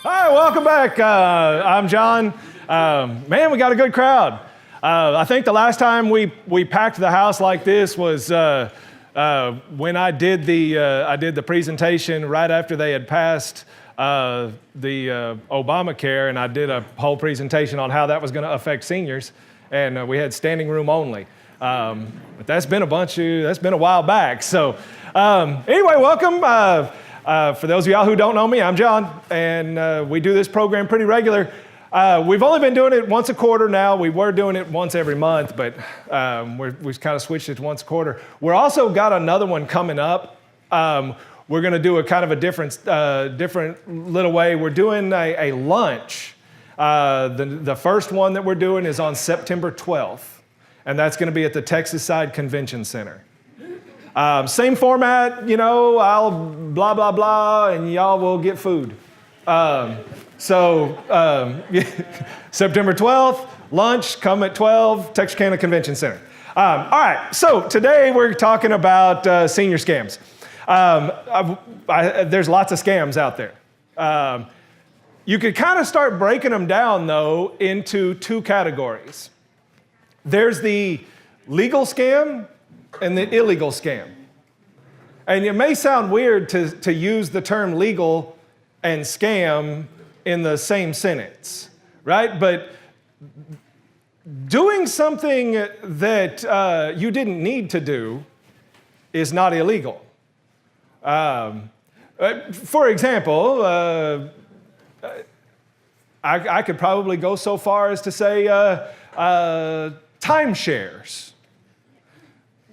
Hi, welcome back. I'm John. Man, we got a good crowd. I think the last time we packed the house like this was when I did the presentation right after they had passed the Obamacare, and I did a whole presentation on how that was going to affect seniors, and we had standing room only. But that's been a while back. So anyway, welcome. For those of y'all who don't know me, I'm John, and we do this program pretty regular. We've only been doing it once a quarter now. We were doing it once every month, but we've kind of switched it to once a quarter. We're also got another one coming up. We're going to do a kind of a different little way. We're doing a lunch. The first one that we're doing is on September 12th, and that's going to be at the Texas Side Convention Center. Same format, I'll blah, blah, blah, and y'all will get food. September 12th, lunch, come at 12, Texarkana Convention Center. All right, so today we're talking about senior scams. There's lots of scams out there. You could kind of start breaking them down, though, into two categories. There's the legal scam and the illegal scam. And it may sound weird to use the term legal and scam in the same sentence, right? But doing something that you didn't need to do is not illegal. For example, I could probably go so far as to say timeshares.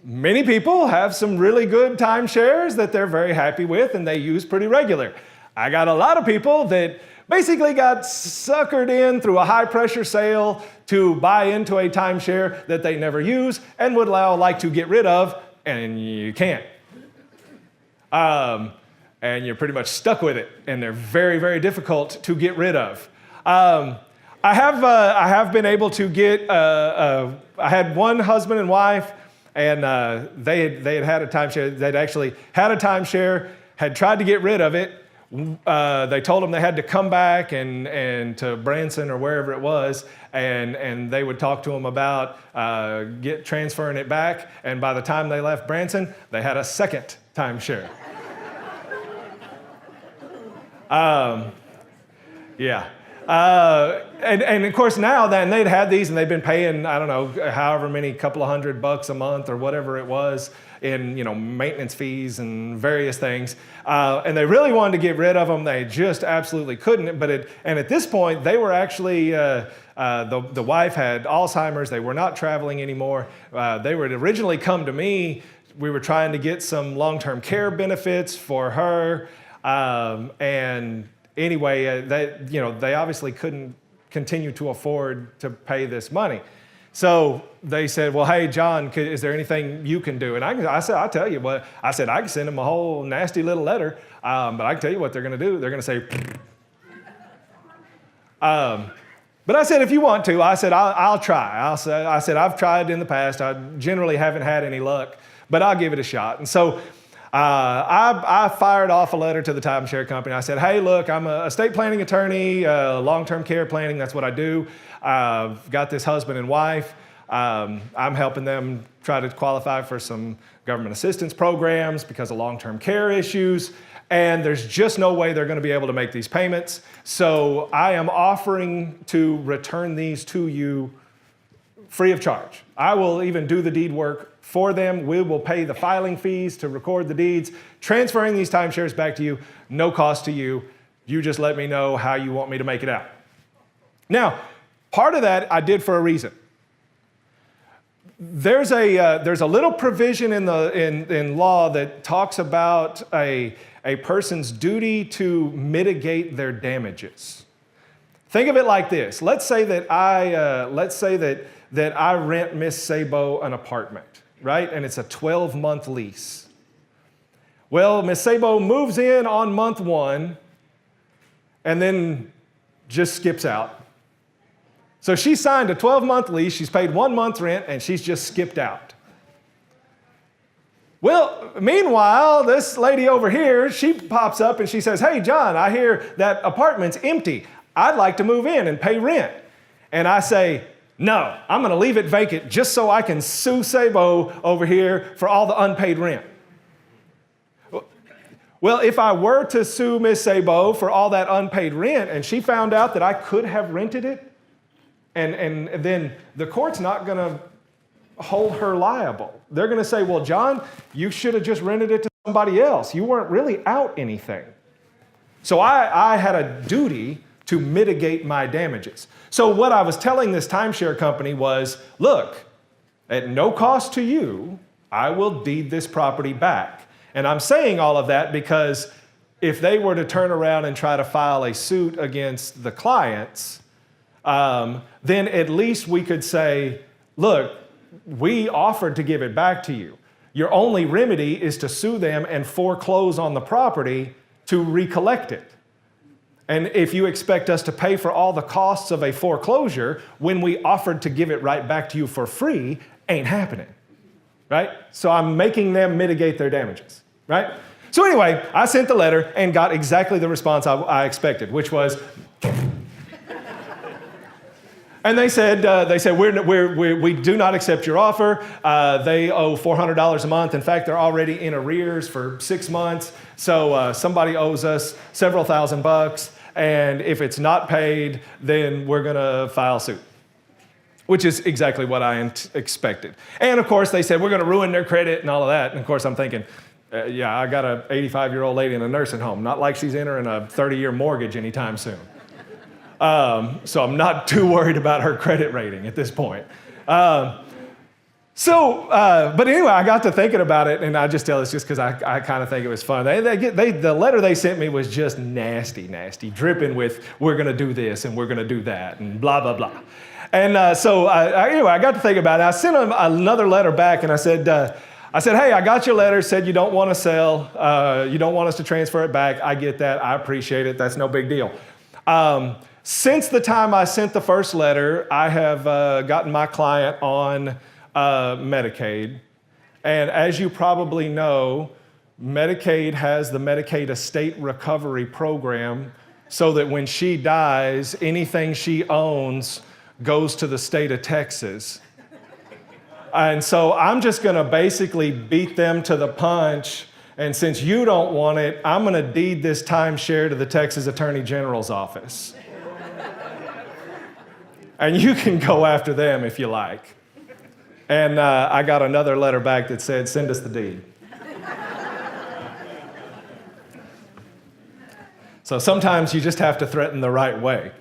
Many people have some really good timeshares that they're very happy with and they use pretty regular. I got a lot of people that basically got suckered in through a high-pressure sale to buy into a timeshare that they never use and would like to get rid of, and you can't. And you're pretty much stuck with it, and they're very, very difficult to get rid of. I have been able to get, I had one husband and wife, and they had a timeshare. They'd actually had a timeshare, had tried to get rid of it. They told them they had to come back and to Branson or wherever it was, and they would talk to them about transferring it back. And by the time they left Branson, they had a second timeshare. Yeah. And of course now then they'd had these and they'd been paying, I don't know, however many couple of $100 a month or whatever it was in, maintenance fees and various things. And they really wanted to get rid of them. They just absolutely couldn't. And at this point they were actually, the wife had Alzheimer's. They were not traveling anymore. They would originally come to me. We were trying to get some long-term care benefits for her. And anyway, they obviously couldn't continue to afford to pay this money. So they said, well, hey, John, is there anything you can do? And I said, I'll tell you what. I said, I can send them a whole nasty little letter, but I can tell you what they're going to do. They're going to say, but I said, if you want to, I said, I'll try. I said, I've tried in the past. I generally haven't had any luck, but I'll give it a shot. And so I fired off a letter to the timeshare company. I said, hey, look, I'm a estate planning attorney, long-term care planning. That's what I do. I've got this husband and wife. I'm helping them try to qualify for some government assistance programs because of long-term care issues. And there's just no way they're going to be able to make these payments. So I am offering to return these to you free of charge. I will even do the deed work for them. We will pay the filing fees to record the deeds, transferring these timeshares back to you, no cost to you. You just let me know how you want me to make it out. Now, part of that I did for a reason. There's a little provision in law that talks about a person's duty to mitigate their damages. Think of it like this. Let's say that I rent Miss Sabo an apartment, right? And it's a 12-month lease. Well, Miss Sabo moves in on month 1 and then just skips out. So she signed a 12-month lease, she's paid 1 month rent, and she's just skipped out. Well, meanwhile, this lady over here, she pops up and she says, hey, John, I hear that apartment's empty. I'd like to move in and pay rent. And I say, no, I'm going to leave it vacant just so I can sue Sabo over here for all the unpaid rent. Well, if I were to sue Miss Sabo for all that unpaid rent and she found out that I could have rented it, and then the court's not going to hold her liable. They're going to say, well, John, you should have just rented it to somebody else. You weren't really out anything. So I had a duty to mitigate my damages. So what I was telling this timeshare company was, look, at no cost to you, I will deed this property back. And I'm saying all of that because if they were to turn around and try to file a suit against the clients, then at least we could say, look, we offered to give it back to you. Your only remedy is to sue them and foreclose on the property to recollect it. And if you expect us to pay for all the costs of a foreclosure when we offered to give it right back to you for free, ain't happening, right? So I'm making them mitigate their damages, right? So anyway, I sent the letter and got exactly the response I expected, which was, and they said we do not accept your offer. They owe $400 a month. In fact, they're already in arrears for 6 months. So somebody owes us several $1,000s. And if it's not paid, then we're going to file suit, which is exactly what I expected. And of course, they said we're going to ruin their credit and all of that. And of course, I'm thinking, yeah, I got an 85-year-old lady in a nursing home. Not like she's entering a 30-year mortgage anytime soon. So I'm not too worried about her credit rating at this point. But anyway, I got to thinking about it, and I just tell this just because I kind of think it was fun. The letter they sent me was just nasty, dripping with, we're going to do this, and we're going to do that, and blah, blah, blah. And anyway, I got to think about it. I sent them another letter back, and I said, hey, I got your letter, said you don't want to sell, you don't want us to transfer it back. I get that. I appreciate it. That's no big deal. Since the time I sent the first letter, I have gotten my client on Medicaid. And as you probably know, Medicaid has the Medicaid Estate Recovery Program so that when she dies, anything she owns goes to the state of Texas. And so I'm just going to basically beat them to the punch. And since you don't want it, I'm going to deed this timeshare to the Texas Attorney General's office. And you can go after them if you like. And I got another letter back that said, send us the deed. So sometimes you just have to threaten the right way.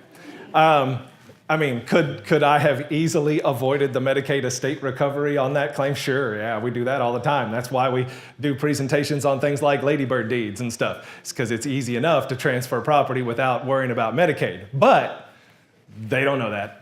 I mean, could I have easily avoided the Medicaid estate recovery on that claim? Sure, yeah, we do that all the time. That's why we do presentations on things like ladybird deeds and stuff. It's because it's easy enough to transfer property without worrying about Medicaid. But they don't know that.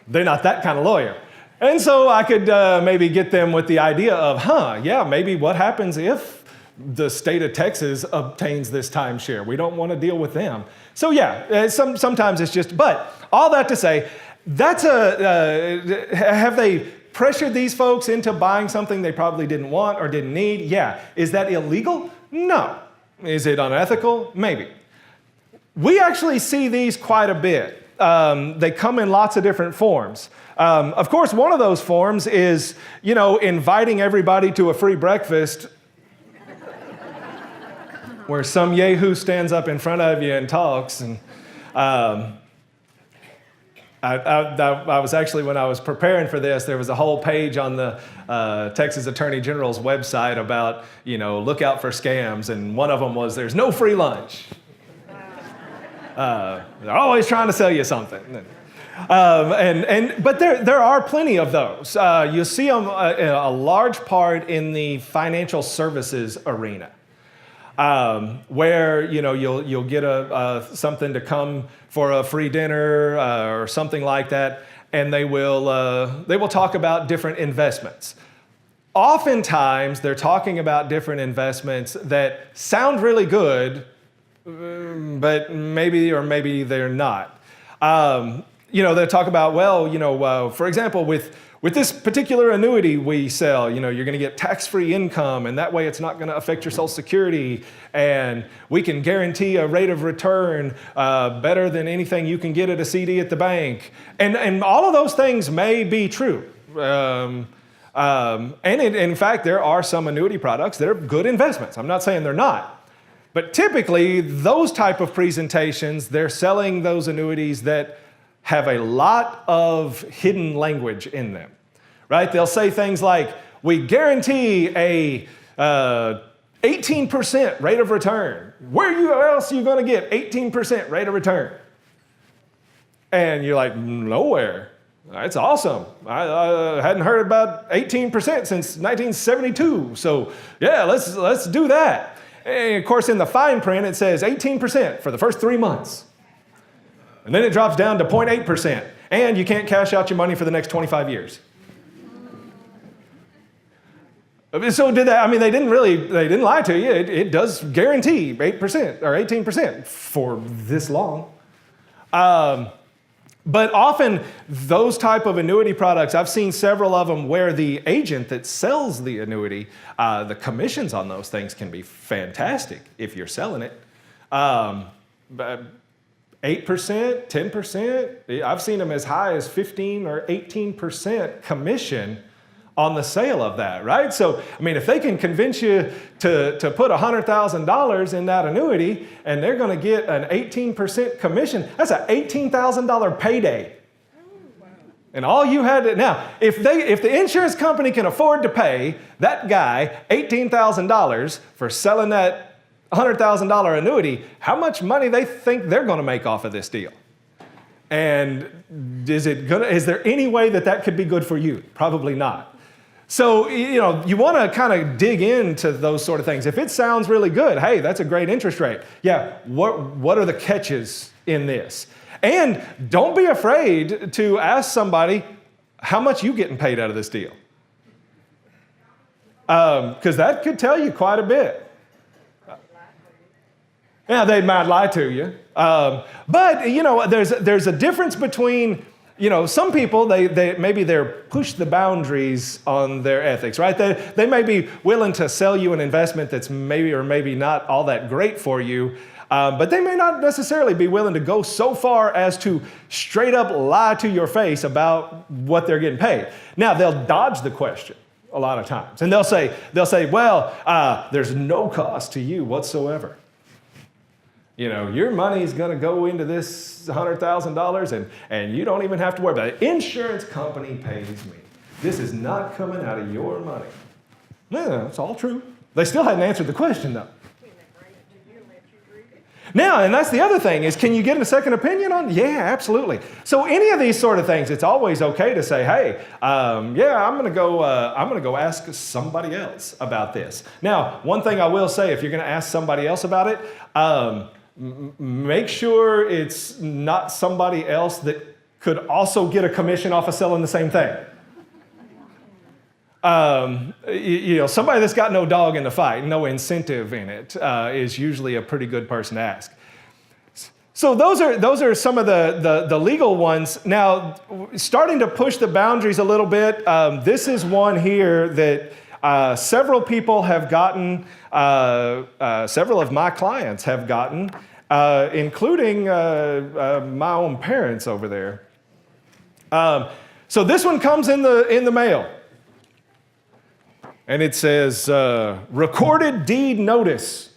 They're not that kind of lawyer. And so I could maybe get them with the idea of, maybe what happens if the state of Texas obtains this timeshare? We don't want to deal with them. So yeah, sometimes it's just, but all that to say, that's have they pressured these folks into buying something they probably didn't want or didn't need? Yeah. Is that illegal? No. Is it unethical? Maybe. We actually see these quite a bit. They come in lots of different forms. Of course, one of those forms is, inviting everybody to a free breakfast where some yahoo stands up in front of you and talks. And I was actually, when I was preparing for this, there was a whole page on the Texas Attorney General's website about, look out for scams. And one of them was, there's no free lunch. They're always trying to sell you something. But there are plenty of those. You see them a large part in the financial services arena, where you'll get something to come for a free dinner or something like that, and they will talk about different investments. Oftentimes, they're talking about different investments that sound really good, but maybe they're not. They'll talk about, for example, with With this particular annuity we sell, you're going to get tax-free income, and that way it's not going to affect your Social Security, and we can guarantee a rate of return better than anything you can get at a CD at the bank. And all of those things may be true. And in fact, there are some annuity products that are good investments. I'm not saying they're not. But typically, those type of presentations, they're selling those annuities that have a lot of hidden language in them, right? They'll say things like, we guarantee a 18% rate of return. Where else are you going to get 18% rate of return? And you're like, nowhere. That's awesome. I hadn't heard about 18% since 1972. So yeah, let's do that. And of course, in the fine print, it says 18% for the first 3 months. And then it drops down to 0.8%. And you can't cash out your money for the next 25 years. So did that, they didn't lie to you. It does guarantee 8% or 18% for this long. But often those type of annuity products, I've seen several of them where the agent that sells the annuity, the commissions on those things can be fantastic if you're selling it. 8%, 10%, I've seen them as high as 15 or 18% commission on the sale of that, right? So, if they can convince you to put $100,000 in that annuity and they're going to get an 18% commission, that's an $18,000 payday. And all you had to, now, if the insurance company can afford to pay that guy $18,000 for selling that $100,000 annuity, how much money they think they're going to make off of this deal? And is there any way that could be good for you? Probably not. So, you want to kind of dig into those sort of things. If it sounds really good, hey, that's a great interest rate. Yeah, what are the catches in this? And don't be afraid to ask somebody, how much you getting paid out of this deal? Because that could tell you quite a bit. Yeah, they might lie to you. But, there's a difference between, some people, they're push the boundaries on their ethics, right? They may be willing to sell you an investment that's maybe or maybe not all that great for you, but they may not necessarily be willing to go so far as to straight up lie to your face about what they're getting paid. Now, they'll dodge the question a lot of times, and they'll say, well, there's no cost to you whatsoever. Your money's going to go into this $100,000 and you don't even have to worry about it. Insurance company pays me. This is not coming out of your money. No, it's all true. They still hadn't answered the question, though. Now, and that's the other thing is, can you get a second opinion on? Yeah, absolutely. So any of these sort of things, it's always okay to say, hey, I'm going to go ask somebody else about this. Now, one thing I will say, if you're going to ask somebody else about it, make sure it's not somebody else that could also get a commission off of selling the same thing. Somebody that's got no dog in the fight, no incentive in it, is usually a pretty good person to ask. So those are some of the legal ones. Now, starting to push the boundaries a little bit, this is one here that several people have gotten, several of my clients have gotten, including my own parents over there. So this one comes in the mail. And it says, recorded deed notice.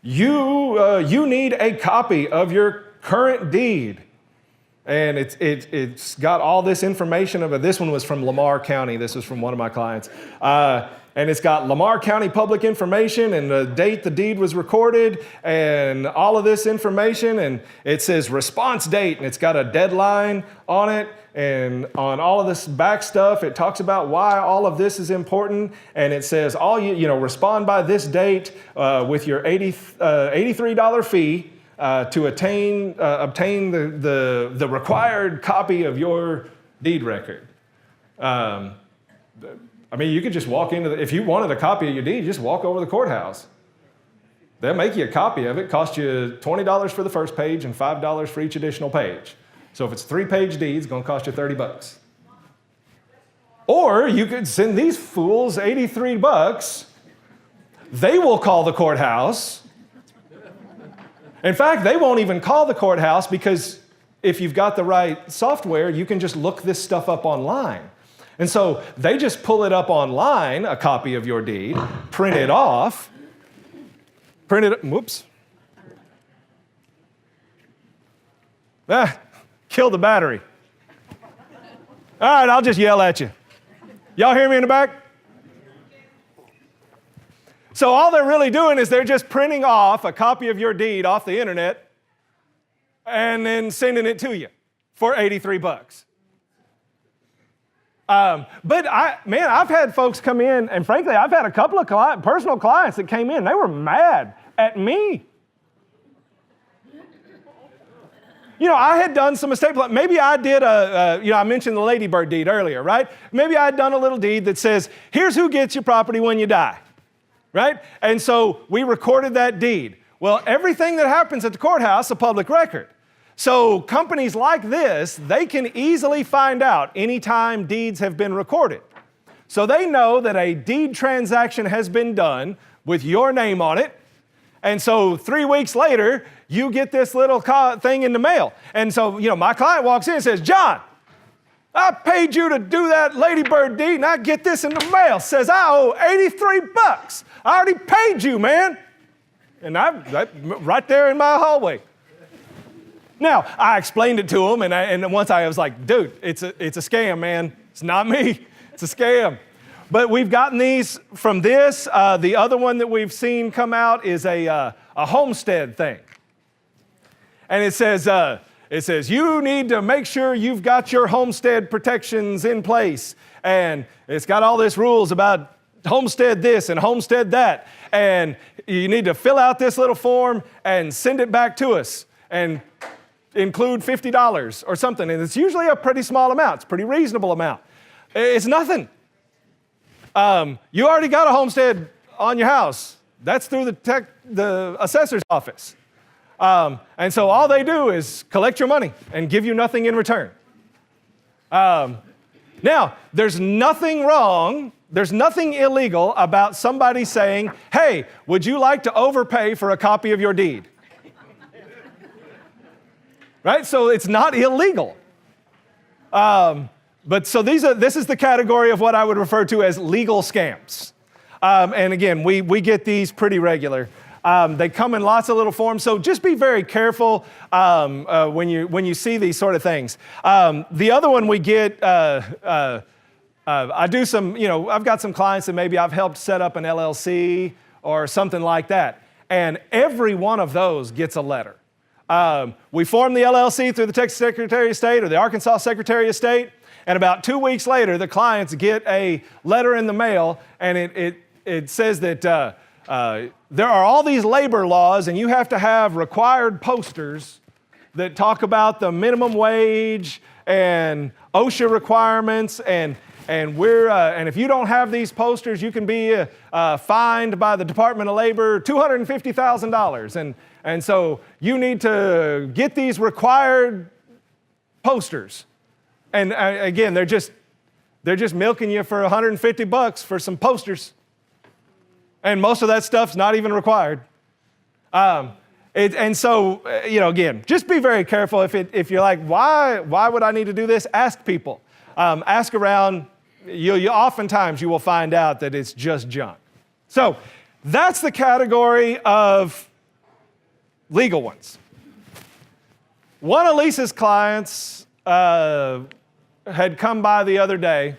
You need a copy of your current deed. And it's got all this information of it. This one was from Lamar County. This was from one of my clients. And it's got Lamar County public information and the date the deed was recorded and all of this information. And it says response date, and it's got a deadline on it. And on all of this back stuff, it talks about why all of this is important. And it says, respond by this date with your $83 fee to obtain the required copy of your deed record. You could just walk if you wanted a copy of your deed, just walk over to the courthouse. They'll make you a copy of it, cost you $20 for the first page and $5 for each additional page. So if it's a 3-page deed, it's going to cost you $30. Or you could send these fools $83. They will call the courthouse. In fact, they won't even call the courthouse because if you've got the right software, you can just look this stuff up online. And so they just pull it up online, a copy of your deed, print it off, whoops. Kill the battery. All right, I'll just yell at you. Y'all hear me in the back? So all they're really doing is they're just printing off a copy of your deed off the internet and then sending it to you for $83. But I've had folks come in, and frankly, I've had a couple of personal clients that came in. They were mad at me. I had done some mistakes. Maybe I did I mentioned the ladybird deed earlier, right? Maybe I had done a little deed that says, here's who gets your property when you die, right? And so we recorded that deed. Well, everything that happens at the courthouse is a public record. So companies like this, they can easily find out anytime deeds have been recorded. So they know that a deed transaction has been done with your name on it. And so 3 weeks later, you get this little thing in the mail. And so, my client walks in and says, John, I paid you to do that ladybird deed, and I get this in the mail. Says I owe $83. I already paid you, man. And I'm right there in my hallway. Now, I explained it to him, and once I was like, dude, it's a scam, man. It's not me. It's a scam. But we've gotten these from this. The other one that we've seen come out is a homestead thing. And it says, you need to make sure you've got your homestead protections in place. And it's got all these rules about homestead this and homestead that. And you need to fill out this little form and send it back to us and include $50 or something. And it's usually a pretty small amount. It's a pretty reasonable amount. It's nothing. You already got a homestead on your house. That's through the assessor's office. And so all they do is collect your money and give you nothing in return. Now, there's nothing wrong, there's nothing illegal about somebody saying, hey, would you like to overpay for a copy of your deed? Right? So it's not illegal. But so this is the category of what I would refer to as legal scams. And again, we get these pretty regular. They come in lots of little forms, so just be very careful when you see these sort of things. The other one we get, I do some, I've got some clients that maybe I've helped set up an LLC or something like that, and every one of those gets a letter. We form the LLC through the Texas Secretary of State or the Arkansas Secretary of State, and about 2 weeks later, the clients get a letter in the mail, and it says that there are all these labor laws, and you have to have required posters that talk about the minimum wage and OSHA requirements, and if you don't have these posters, you can be fined by the Department of Labor $250,000, and so you need to get these required posters. And again, they're just milking you for $150 for some posters. And most of that stuff's not even required. Again, just be very careful. If you're like, why would I need to do this? Ask people. Ask around. Oftentimes you will find out that it's just junk. So that's the category of legal ones. One of Lisa's clients had come by the other day,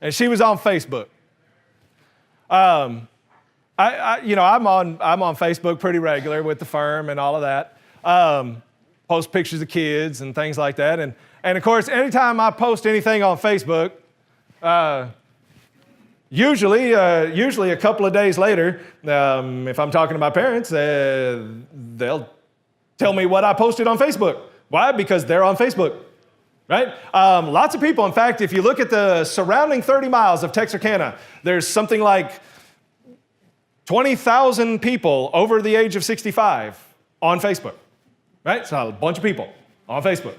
and she was on Facebook. I'm on Facebook pretty regular with the firm and all of that. Post pictures of kids and things like that. And of course, anytime I post anything on Facebook, usually a couple of days later, if I'm talking to my parents, they'll tell me what I posted on Facebook. Why? Because they're on Facebook. Right? Lots of people, in fact, if you look at the surrounding 30 miles of Texarkana, there's something like 20,000 people over the age of 65 on Facebook. Right? So a bunch of people on Facebook.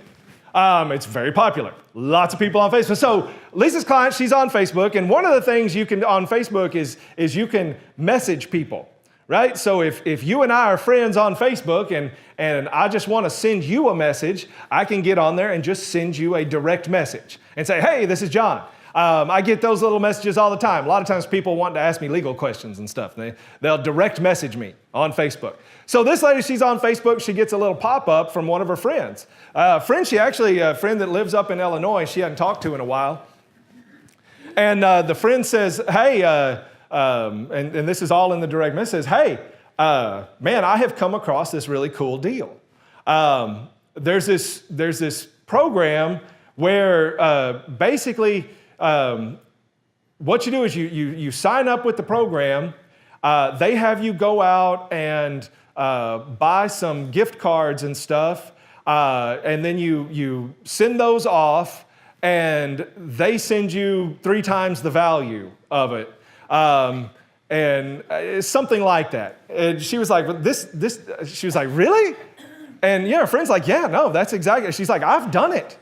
It's very popular. Lots of people on Facebook. So Lisa's client, she's on Facebook, and one of the things you can on Facebook is you can message people, right? So if you and I are friends on Facebook and I just want to send you a message, I can get on there and just send you a direct message and say, hey, this is John. I get those little messages all the time. A lot of times people want to ask me legal questions and stuff. They'll direct message me on Facebook. So this lady, she's on Facebook. She gets a little pop-up from one of her friends. A friend that lives up in Illinois, she hadn't talked to in a while. And the friend says, hey, and this is all in the direct message, says, hey, man, I have come across this really cool deal. There's this program where basically what you do is you sign up with the program. They have you go out and buy some gift cards and stuff, and then you send those off, and they send you 3 times the value of it, and it's something like that. And she was like, she was like, really? And her friend's like, yeah, no, that's exactly. She's like, I've done it.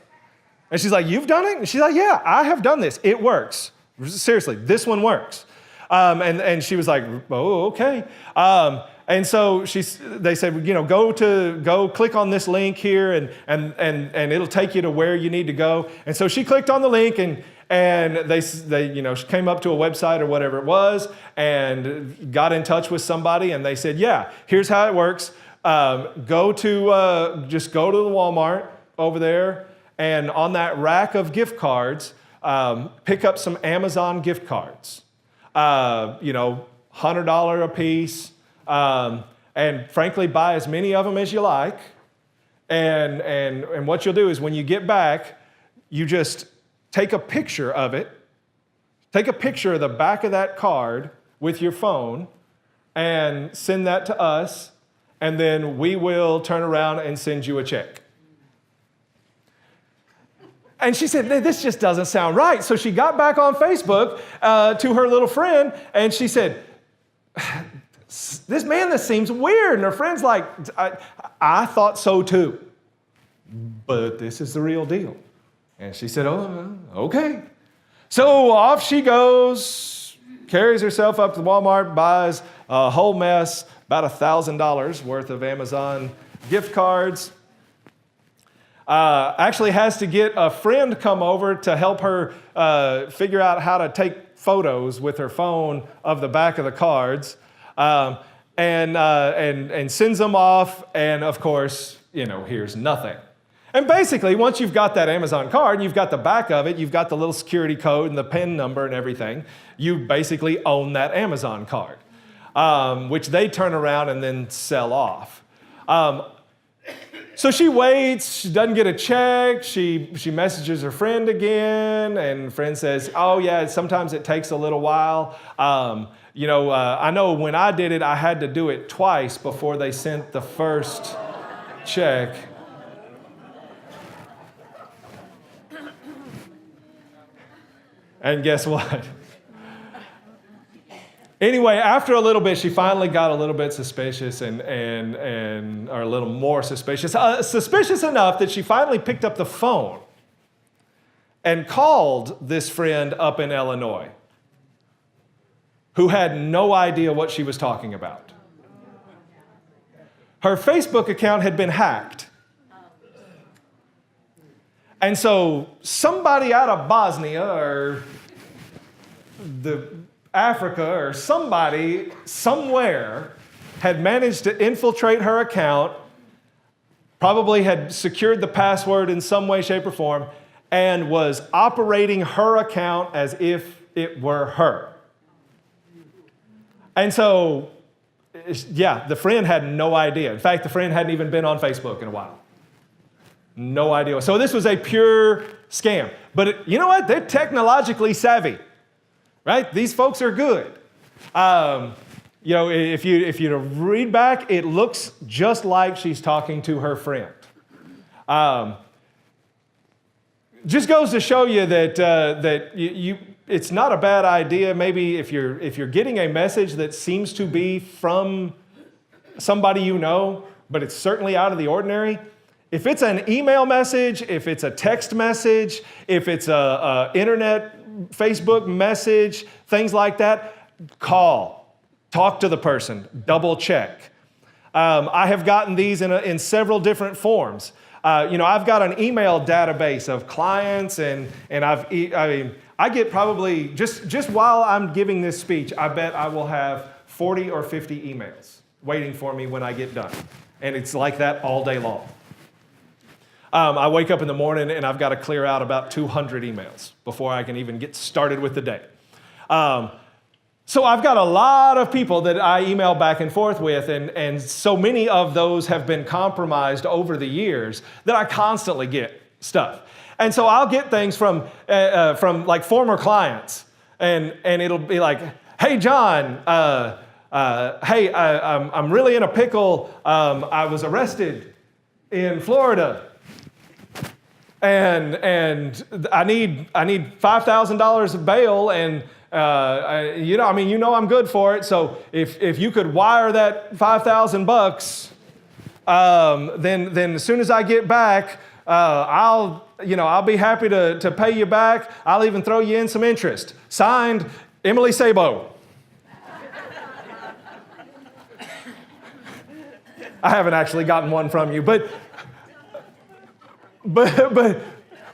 And she's like, you've done it? And she's like, yeah, I have done this. It works. Seriously, this one works. And she was like, oh, okay. And so they said, go click on this link here, and it'll take you to where you need to go. And so she clicked on the link, and they she came up to a website or whatever it was, and got in touch with somebody, and they said, yeah, here's how it works. Just go to the Walmart over there, and on that rack of gift cards, pick up some Amazon gift cards. $100 a piece, and frankly, buy as many of them as you like. And what you'll do is when you get back, you just take a picture of it. Take a picture of the back of that card with your phone and send that to us, and then we will turn around and send you a check. And she said, this just doesn't sound right. So she got back on Facebook to her little friend, and she said, this seems weird. And her friend's like, I thought so too, but this is the real deal. And she said, oh, okay. So off she goes, carries herself up to Walmart, buys a whole mess, about $1,000 worth of Amazon gift cards. Actually has to get a friend come over to help her figure out how to take photos with her phone of the back of the cards, and sends them off, and of course, here's nothing. And basically, once you've got that Amazon card and you've got the back of it, you've got the little security code and the PIN number and everything, you basically own that Amazon card, which they turn around and then sell off. So she waits, she doesn't get a check, she messages her friend again, and friend says, oh yeah, sometimes it takes a little while. I know when I did it, I had to do it twice before they sent the first check. And guess what? Anyway, after a little bit, she finally got a little bit suspicious or a little more suspicious. Suspicious enough that she finally picked up the phone and called this friend up in Illinois who had no idea what she was talking about. Her Facebook account had been hacked. And so somebody out of Bosnia or Africa or somebody somewhere had managed to infiltrate her account, probably had secured the password in some way, shape, or form, and was operating her account as if it were her. And so, yeah, the friend had no idea. In fact, the friend hadn't even been on Facebook in a while. No idea. So this was a pure scam. But you know what? They're technologically savvy, right? These folks are good. If you read back, it looks just like she's talking to her friend. Just goes to show you that it's not a bad idea. Maybe if you're getting a message that seems to be from somebody you know, but it's certainly out of the ordinary, If it's an email message, if it's a text message, if it's a internet, Facebook message, things like that, call, talk to the person, double check. I have gotten these in several different forms. I've got an email database of clients, and I get probably, just while I'm giving this speech, I bet I will have 40 or 50 emails waiting for me when I get done. And it's like that all day long. I wake up in the morning and I've got to clear out about 200 emails before I can even get started with the day. So I've got a lot of people that I email back and forth with, and so many of those have been compromised over the years that I constantly get stuff. And so I'll get things from like former clients, and it'll be like, hey, John, I'm really in a pickle. I was arrested in Florida. And I need $5,000 of bail, and I'm good for it. So if you could wire that $5,000, then as soon as I get back, I'll be happy to pay you back. I'll even throw you in some interest. Signed, Emily Sabo. I haven't actually gotten one from you, but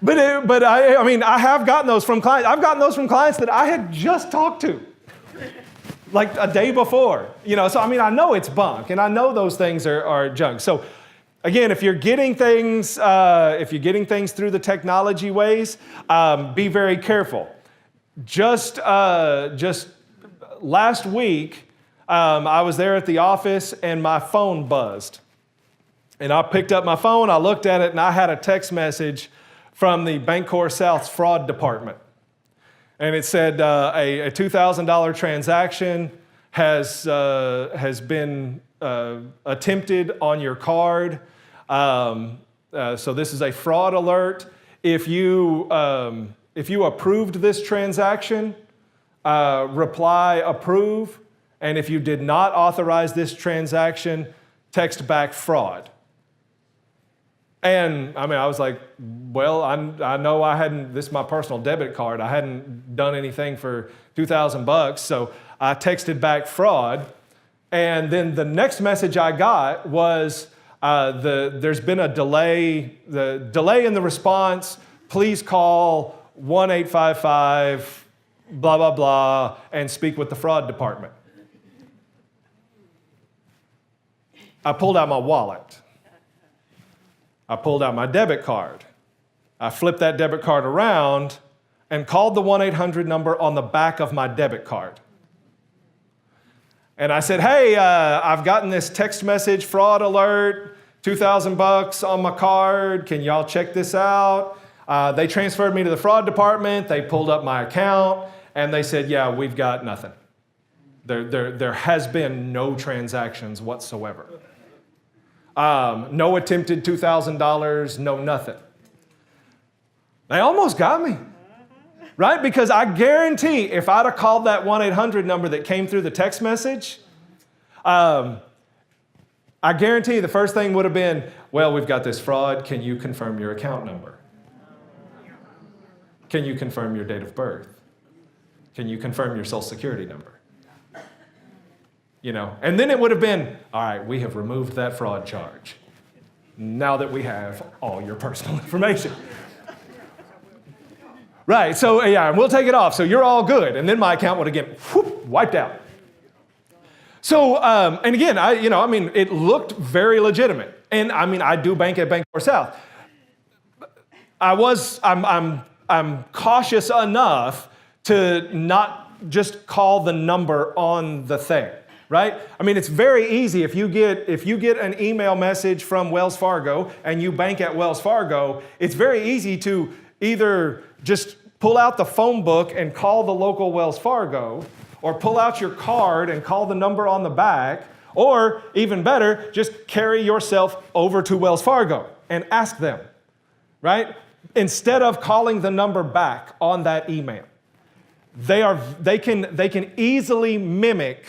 I have gotten those from clients. I've gotten those from clients that I had just talked to, like a day before. So I know it's bunk, and I know those things are junk. So, again, if you're getting things through the technology ways, be very careful. Just last week, I was there at the office, and my phone buzzed. And I picked up my phone, I looked at it, and I had a text message from the Bancorp South's fraud department. And it said a $2,000 transaction has been attempted on your card. So this is a fraud alert. If you approved this transaction, reply approve. And if you did not authorize this transaction, text back fraud. And I was like, well, I know this is my personal debit card. I hadn't done anything for $2,000, so I texted back fraud. And then the next message I got was, there's been a delay, the delay in the response, please call 1-855, blah, blah, blah, and speak with the fraud department. I pulled out my wallet. I pulled out my debit card. I flipped that debit card around and called the 1-800 number on the back of my debit card. And I said, hey, I've gotten this text message, fraud alert, $2,000 on my card. Can y'all check this out? They transferred me to the fraud department. They pulled up my account, and they said, yeah, we've got nothing. There has been no transactions whatsoever. No attempted $2,000, no nothing. They almost got me, right? Because I guarantee if I'd have called that 1-800 number that came through the text message, I guarantee the first thing would have been, well, we've got this fraud. Can you confirm your account number? Can you confirm your date of birth? Can you confirm your social security number? And then it would have been, all right, we have removed that fraud charge now that we have all your personal information. Right, so yeah, we'll take it off, so you're all good. And then my account would have get wiped out. So, and again, it looked very legitimate. And I do bank at Bancorp South. I'm cautious enough to not just call the number on the thing. Right? It's very easy if you get an email message from Wells Fargo and you bank at Wells Fargo, it's very easy to either just pull out the phone book and call the local Wells Fargo, or pull out your card and call the number on the back, or even better, just carry yourself over to Wells Fargo and ask them, right? Instead of calling the number back on that email. They can easily mimic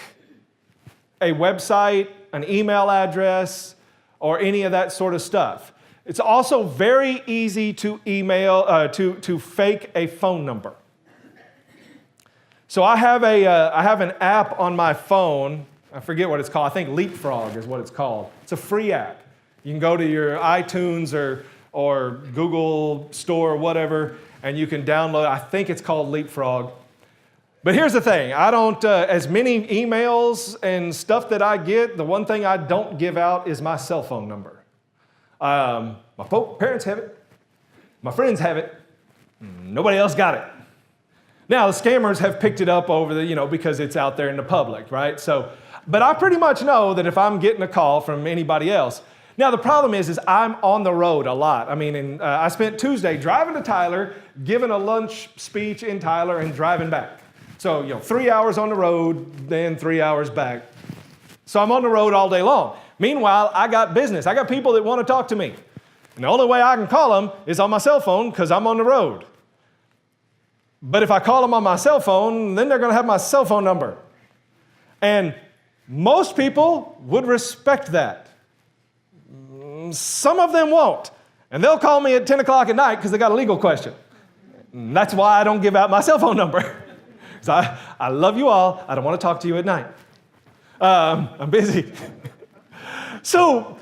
a website, an email address, or any of that sort of stuff. It's also very easy to to fake a phone number. So I have an app on my phone. I forget what it's called. I think Leapfrog is what it's called. It's a free app. You can go to your iTunes or Google Store or whatever, and you can download. I think it's called Leapfrog. But here's the thing. I don't, as many emails and stuff that I get, the one thing I don't give out is my cell phone number. My parents have it. My friends have it. Nobody else got it. Now, the scammers have picked it up over because it's out there in the public, right? So, but I pretty much know that if I'm getting a call from anybody else. Now, the problem is I'm on the road a lot. I mean, I spent Tuesday driving to Tyler, giving a lunch speech in Tyler, and driving back. So, 3 hours on the road, then 3 hours back. So I'm on the road all day long. Meanwhile, I got business. I got people that want to talk to me. And the only way I can call them is on my cell phone because I'm on the road. But if I call them on my cell phone, then they're going to have my cell phone number. And most people would respect that. Some of them won't. And they'll call me at 10 o'clock at night because they got a legal question. And that's why I don't give out my cell phone number. Because I love you all. I don't want to talk to you at night. I'm busy. So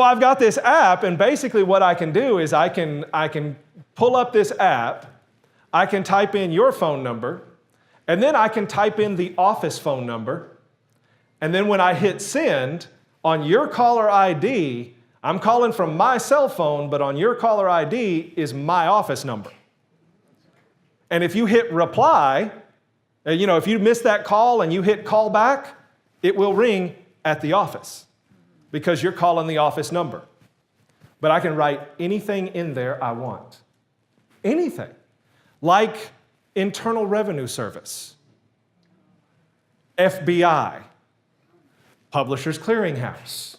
I've got this app, and basically what I can do is I can pull up this app, I can type in your phone number, and then I can type in the office phone number, and then when I hit send, on your caller ID, I'm calling from my cell phone, but on your caller ID is my office number. And if you hit reply, if you miss that call and you hit call back, it will ring at the office because you're calling the office number. But I can write anything in there I want. Anything. Like Internal Revenue Service, FBI, Publishers Clearinghouse.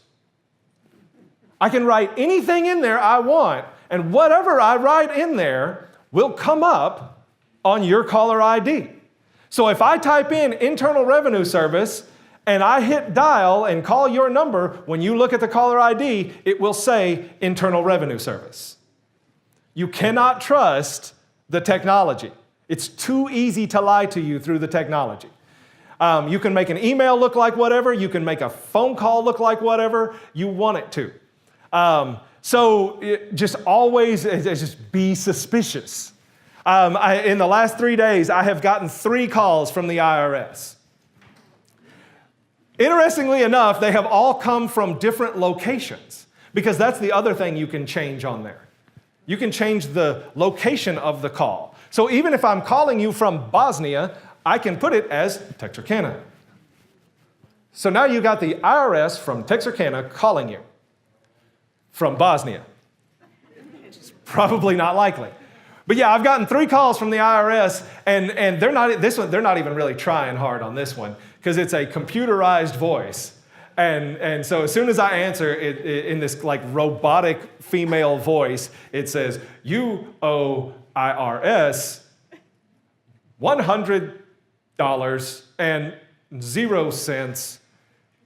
I can write anything in there I want, and whatever I write in there will come up on your caller ID. So if I type in Internal Revenue Service and I hit dial and call your number, when you look at the caller ID, it will say Internal Revenue Service. You cannot trust the technology. It's too easy to lie to you through the technology. You can make an email look like whatever. You can make a phone call look like whatever you want it to. Just always just be suspicious. In the last 3 days, I have gotten 3 calls from the IRS. Interestingly enough, they have all come from different locations because that's the other thing you can change on there. You can change the location of the call. So even if I'm calling you from Bosnia, I can put it as Texarkana. So now you got the IRS from Texarkana calling you from Bosnia. It's probably not likely. But yeah, I've gotten 3 calls from the IRS, and they're not even really trying hard on this one because it's a computerized voice. And so as soon as I answer it in this like robotic female voice, it says, "You owe IRS $100.00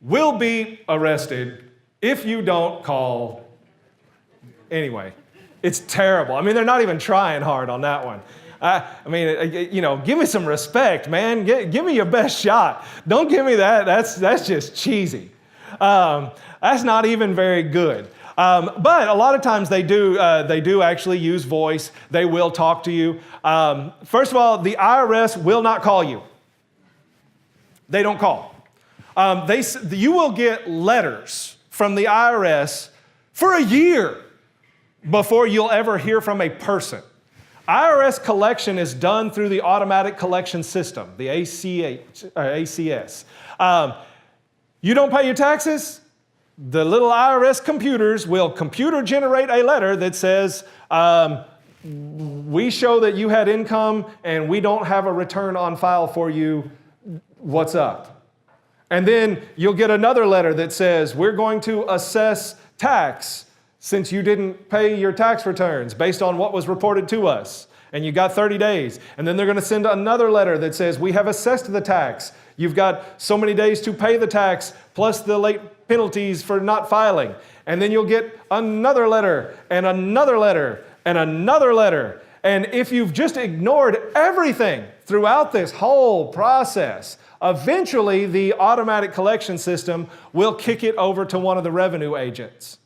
will be arrested if you don't call." Anyway, it's terrible. I mean, they're not even trying hard on that one. Give me some respect, man. Give me your best shot. Don't give me that. That's just cheesy. That's not even very good. But a lot of times they do actually use voice. They will talk to you. First of all, the IRS will not call you. They don't call. You will get letters from the IRS for a year before you'll ever hear from a person. IRS collection is done through the automatic collection system, the ACS. You don't pay your taxes? The little IRS computers will computer generate a letter that says, we show that you had income and we don't have a return on file for you. What's up? And then you'll get another letter that says, we're going to assess tax since you didn't pay your tax returns based on what was reported to us. And you got 30 days. And then they're going to send another letter that says, we have assessed the tax. You've got so many days to pay the tax, plus the late penalties for not filing. And then you'll get another letter, and another letter, and another letter. And if you've just ignored everything throughout this whole process, eventually the automatic collection system will kick it over to one of the revenue agents.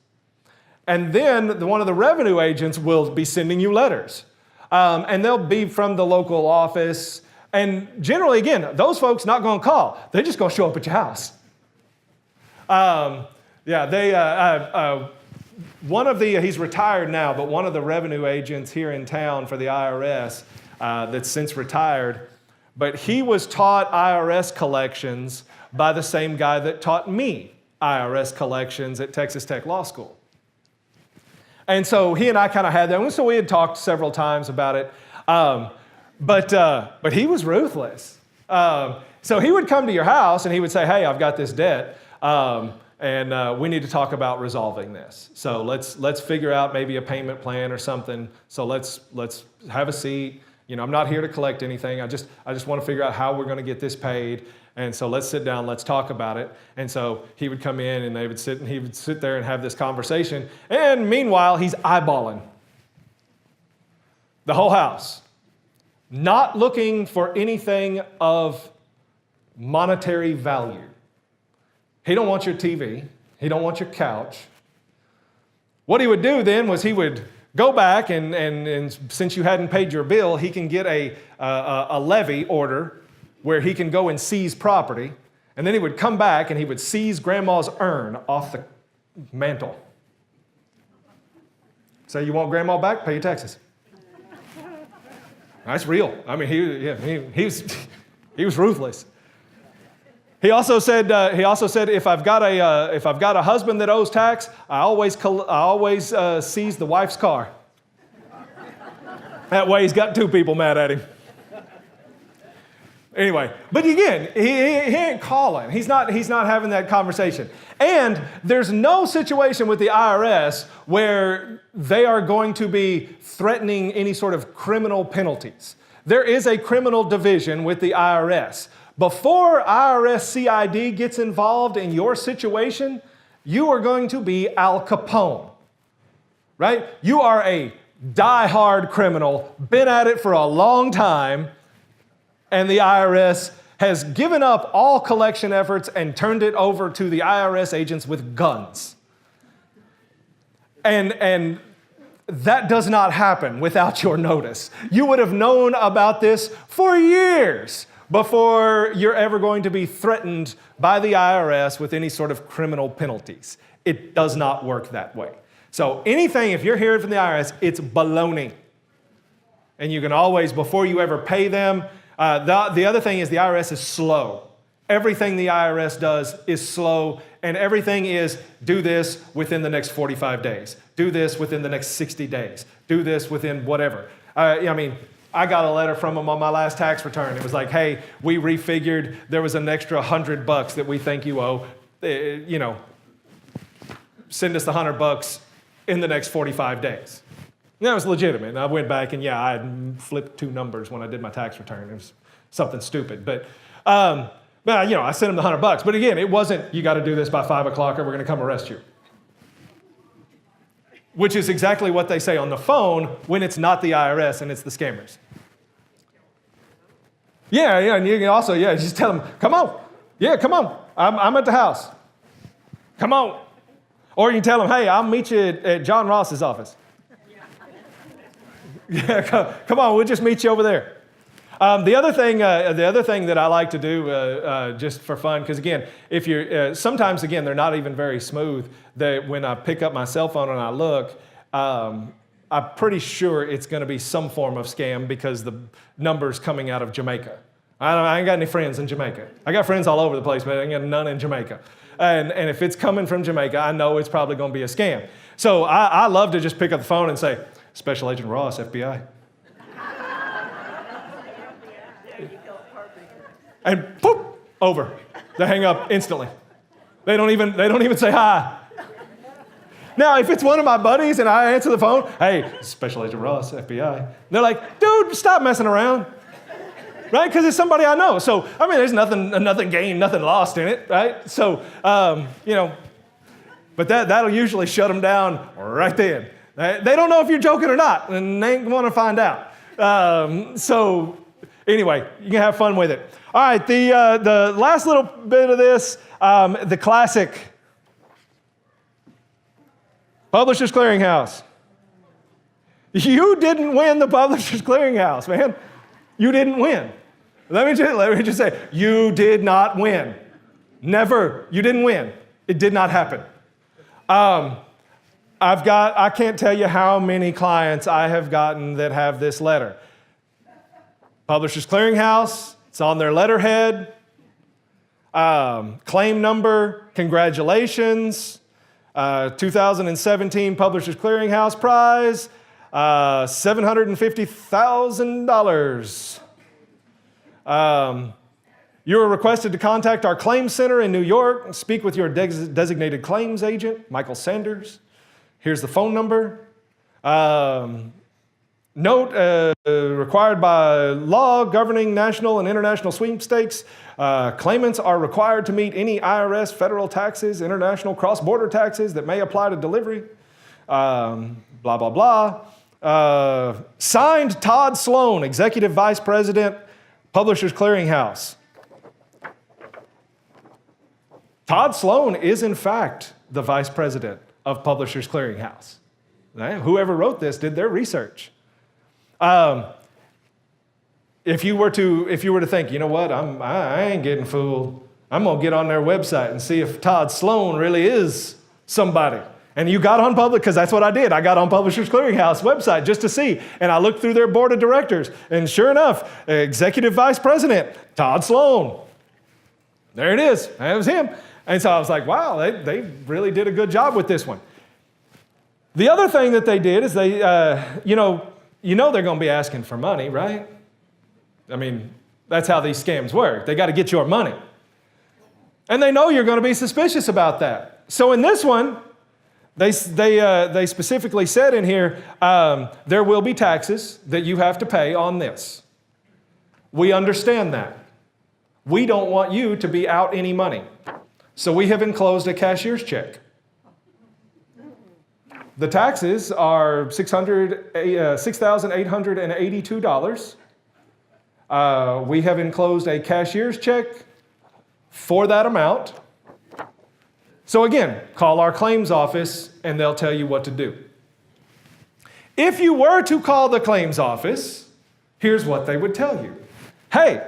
And then one of the revenue agents will be sending you letters. And they'll be from the local office. And generally, again, those folks not going to call. They're just going to show up at your house. He's retired now, but one of the revenue agents here in town for the IRS that's since retired, but he was taught IRS collections by the same guy that taught me IRS collections at Texas Tech Law School. And so he and I kind of had that. And so we had talked several times about it. But he was ruthless. So he would come to your house and he would say, hey, I've got this debt. And we need to talk about resolving this. So let's figure out maybe a payment plan or something. So let's have a seat. I'm not here to collect anything. I just want to figure out how we're going to get this paid. And so let's sit down, let's talk about it. And so he would come in and he would sit there and have this conversation. And meanwhile, he's eyeballing the whole house, not looking for anything of monetary value. He don't want your TV. He don't want your couch. What he would do then was he would go back and since you hadn't paid your bill, he can get a levy order where he can go and seize property. And then he would come back and he would seize grandma's urn off the mantle. Say, you want grandma back? Pay your taxes. That's real. I mean, he was ruthless. He also said, if I've got a husband that owes tax, I always seize the wife's car. That way, he's got two people mad at him. Anyway, but again, he ain't calling. He's not having that conversation. And there's no situation with the IRS where they are going to be threatening any sort of criminal penalties. There is a criminal division with the IRS. Before IRS CID gets involved in your situation, you are going to be Al Capone, right? You are a die-hard criminal, been at it for a long time, and the IRS has given up all collection efforts and turned it over to the IRS agents with guns. And that does not happen without your notice. You would have known about this for years before you're ever going to be threatened by the IRS with any sort of criminal penalties. It does not work that way. So anything, if you're hearing from the IRS, it's baloney. And you can always, before you ever pay them, the other thing is the IRS is slow. Everything the IRS does is slow, and everything is do this within the next 45 days. Do this within the next 60 days. Do this within whatever. I got a letter from them on my last tax return. It was like, hey, we refigured. There was an extra $100 that we think you owe. Send us the $100 in the next 45 days. And that was legitimate. And I went back and I had flipped two numbers when I did my tax return. It was something stupid. But I sent them the $100. But again, it wasn't, you got to do this by 5 o'clock or we're going to come arrest you. Which is exactly what they say on the phone when it's not the IRS and it's the scammers. And you can also, just tell them, come on. Yeah, come on. I'm at the house. Come on. Or you can tell them, hey, I'll meet you at John Ross's office. Come on, we'll just meet you over there. The other thing that I like to do just for fun, because again, if you're sometimes again they're not even very smooth. That when I pick up my cell phone and I look, I'm pretty sure it's going to be some form of scam because the number's coming out of Jamaica. I ain't got any friends in Jamaica. I got friends all over the place, but I ain't got none in Jamaica. And if it's coming from Jamaica, I know it's probably going to be a scam. So I love to just pick up the phone and say, Special Agent Ross, FBI. And poof, over. They hang up instantly. They don't even say hi. Now, if it's one of my buddies and I answer the phone, hey, Special Agent Ross, FBI. They're like, dude, stop messing around. right? Because it's somebody I know. So, I mean, there's nothing gained, nothing lost in it, right? So, but that'll usually shut them down right then. They don't know if you're joking or not, and they ain't want to find out. So, anyway, you can have fun with it. All right, the last little bit of this, the classic Publishers Clearinghouse. You didn't win the Publishers Clearinghouse, man. You didn't win. Let me just say, you did not win. Never. You didn't win. It did not happen. I can't tell you how many clients I have gotten that have this letter. Publishers Clearinghouse, it's on their letterhead. Claim number, congratulations. 2017 Publishers Clearinghouse prize, $750,000. You are requested to contact our claim center in New York and speak with your designated claims agent, Michael Sanders. Here's the phone number. Note, required by law governing national and international sweepstakes, claimants are required to meet any IRS federal taxes, international cross-border taxes that may apply to delivery. Blah, blah, blah. Signed, Todd Sloan, Executive Vice President, Publishers Clearinghouse. Todd Sloan is, in fact, the Vice President of Publishers Clearinghouse. Whoever wrote this did their research. If you were to think, you know what, I ain't getting fooled. I'm gonna get on their website and see if Todd Sloan really is somebody. And you got on because that's what I did. I got on Publishers Clearinghouse website just to see, and I looked through their board of directors, and sure enough, Executive Vice President Todd Sloan. There it is. That was him. And so I was like, wow, they really did a good job with this one. The other thing that they did is they, you know they're going to be asking for money, right? I mean, that's how these scams work. They got to get your money. And they know you're going to be suspicious about that. So in this one, they specifically said in here, there will be taxes that you have to pay on this. We understand that. We don't want you to be out any money. So we have enclosed a cashier's check. The taxes are $6,882. We have enclosed a cashier's check for that amount. So again, call our claims office and they'll tell you what to do. If you were to call the claims office, here's what they would tell you. Hey,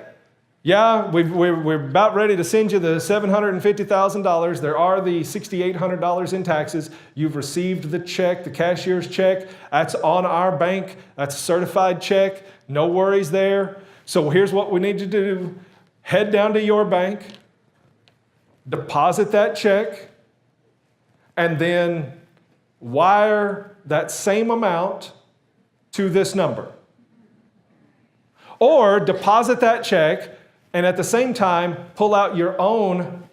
yeah, we're about ready to send you the $750,000. There are the $6,800 in taxes. You've received the check, the cashier's check. That's on our bank. That's a certified check. No worries there. So here's what we need to do. Head down to your bank, deposit that check, and then wire that same amount to this number. Or deposit that check and at the same time, pull out your own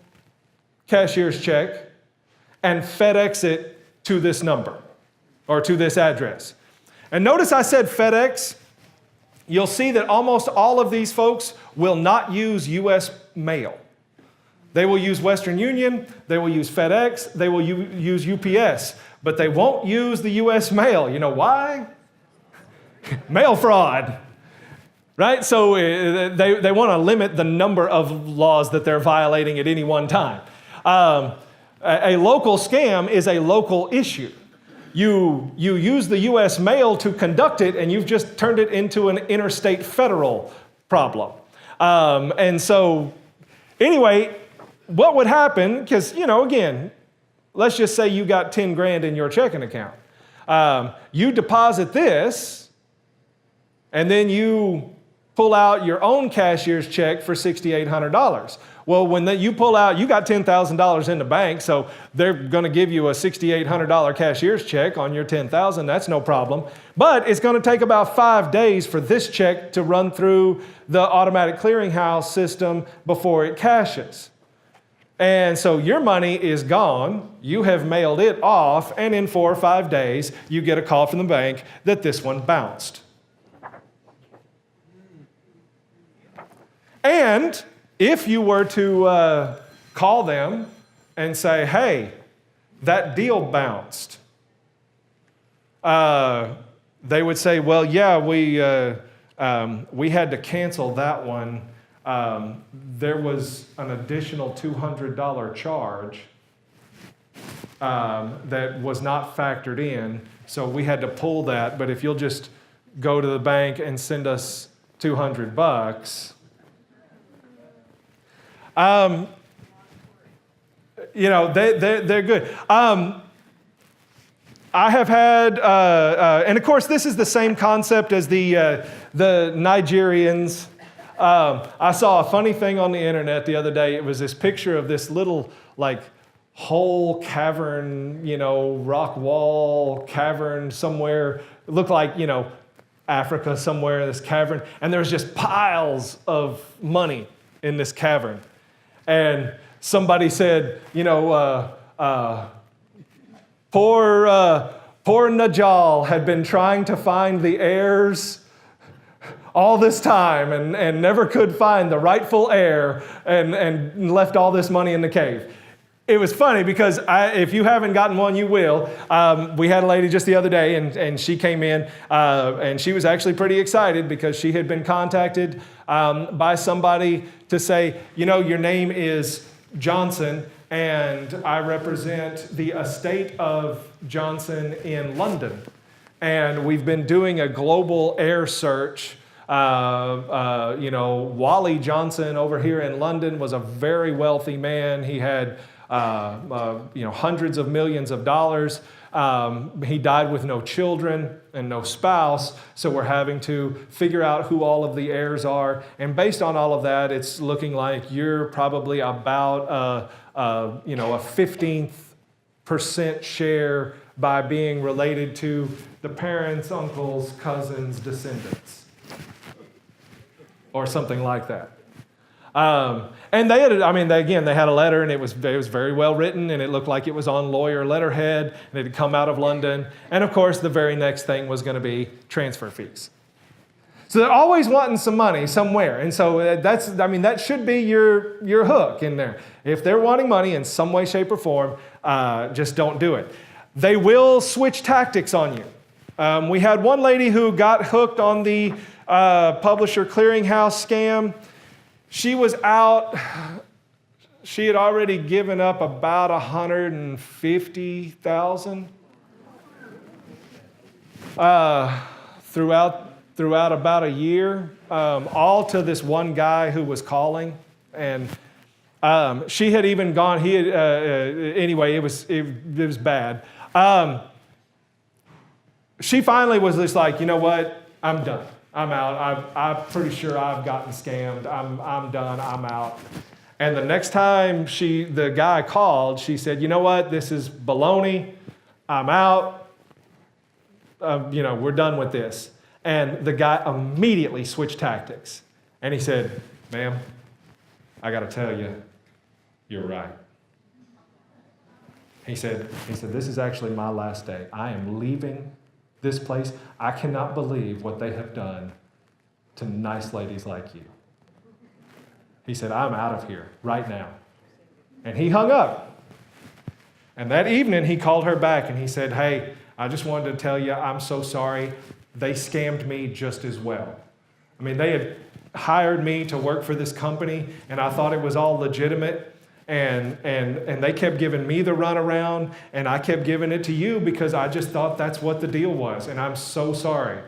cashier's check and FedEx it to this number or to this address. And notice I said FedEx. You'll see that almost all of these folks will not use U.S. mail. They will use Western Union, they will use FedEx, they will use UPS, but they won't use the U.S. mail. You know why? Mail fraud. Right? So they want to limit the number of laws that they're violating at any one time. A local scam is a local issue. You use the U.S. mail to conduct it, and you've just turned it into an interstate federal problem. And so, anyway, what would happen, because, again, let's just say you got 10 grand in your checking account. You deposit this, and then you pull out your own cashier's check for $6,800. Well, when you pull out, you got $10,000 in the bank, so they're going to give you a $6,800 cashier's check on your $10,000. That's no problem. But it's going to take about 5 days for this check to run through the automatic clearinghouse system before it cashes. And so your money is gone. You have mailed it off, and in 4 or 5 days, you get a call from the bank that this one bounced. And if you were to call them and say, hey, that deal bounced, they would say, well, yeah, we had to cancel that one. There was an additional $200 charge that was not factored in, so we had to pull that. But if you'll just go to the bank and send us $200, they're good. I have had, and of course, this is the same concept as the Nigerians. I saw a funny thing on the internet the other day. It was this picture of this little, hole cavern, rock wall cavern somewhere. It looked like, Africa somewhere, this cavern. And there was just piles of money in this cavern. And somebody said, poor Najal had been trying to find the heirs all this time and never could find the rightful heir and left all this money in the cave. It was funny because if you haven't gotten one, you will. We had a lady just the other day, and she came in, and she was actually pretty excited because she had been contacted by somebody to say, your name is Johnson, and I represent the estate of Johnson in London. And we've been doing a global heir search. Wally Johnson over here in London was a very wealthy man. He had hundreds of millions of dollars. He died with no children and no spouse, so we're having to figure out who all of the heirs are. And based on all of that, it's looking like you're probably about a 15% share by being related to the parents, uncles, cousins, descendants, or something like that. And they had a letter, and it was very well written, and it looked like it was on lawyer letterhead, and it had come out of London. And of course, the very next thing was going to be transfer fees. So they're always wanting some money somewhere, and so that should be your hook in there. If they're wanting money in some way, shape, or form, just don't do it. They will switch tactics on you. We had one lady who got hooked on the publisher clearinghouse scam. She was out. She had already given up about $150,000 throughout about a year, all to this one guy who was calling. And she had even gone. Anyway, it was bad. She finally was just like, you know what? I'm done. I'm out. I'm pretty sure I've gotten scammed. I'm done. I'm out. And the next time the guy called, she said, you know what? This is baloney. I'm out. We're done with this. And the guy immediately switched tactics. And he said, ma'am, I got to tell you, you're right. He said, this is actually my last day. I am leaving this place. I cannot believe what they have done to nice ladies like you. He said, I'm out of here right now. And he hung up. And that evening he called her back and he said, hey, I just wanted to tell you, I'm so sorry. They scammed me just as well. I mean, they had hired me to work for this company, and I thought it was all legitimate. And they kept giving me the runaround, and I kept giving it to you because I just thought that's what the deal was, and I'm so sorry.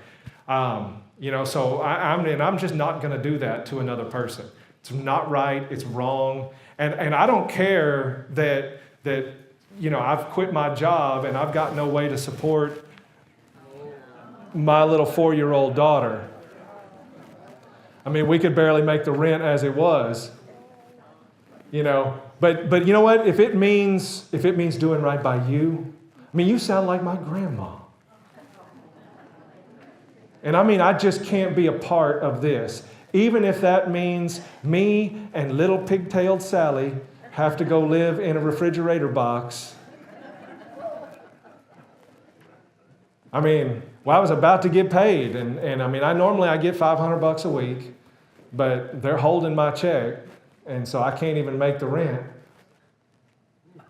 So I'm just not going to do that to another person. It's not right. It's wrong. And I don't care that I've quit my job and I've got no way to support my little 4-year-old daughter. I mean, we could barely make the rent as it was. But you know what? If it means doing right by you, I mean, you sound like my grandma. And I mean, I just can't be a part of this. Even if that means me and little pigtailed Sally have to go live in a refrigerator box. I mean, I was about to get paid. And I mean, I normally get $500 a week. but they're holding my check, and so I can't even make the rent.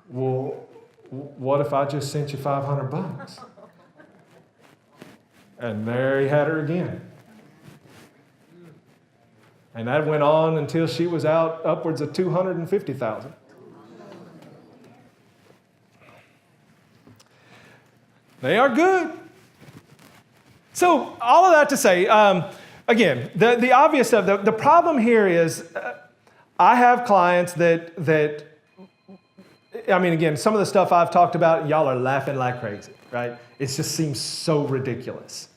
Well, what if I just sent you $500? And there he had her again. And that went on until she was out upwards of $250,000. They are good. So all of that to say, again, the obvious stuff, the problem here is I have clients that, I mean, again, some of the stuff I've talked about, y'all are laughing like crazy, right? It just seems so ridiculous.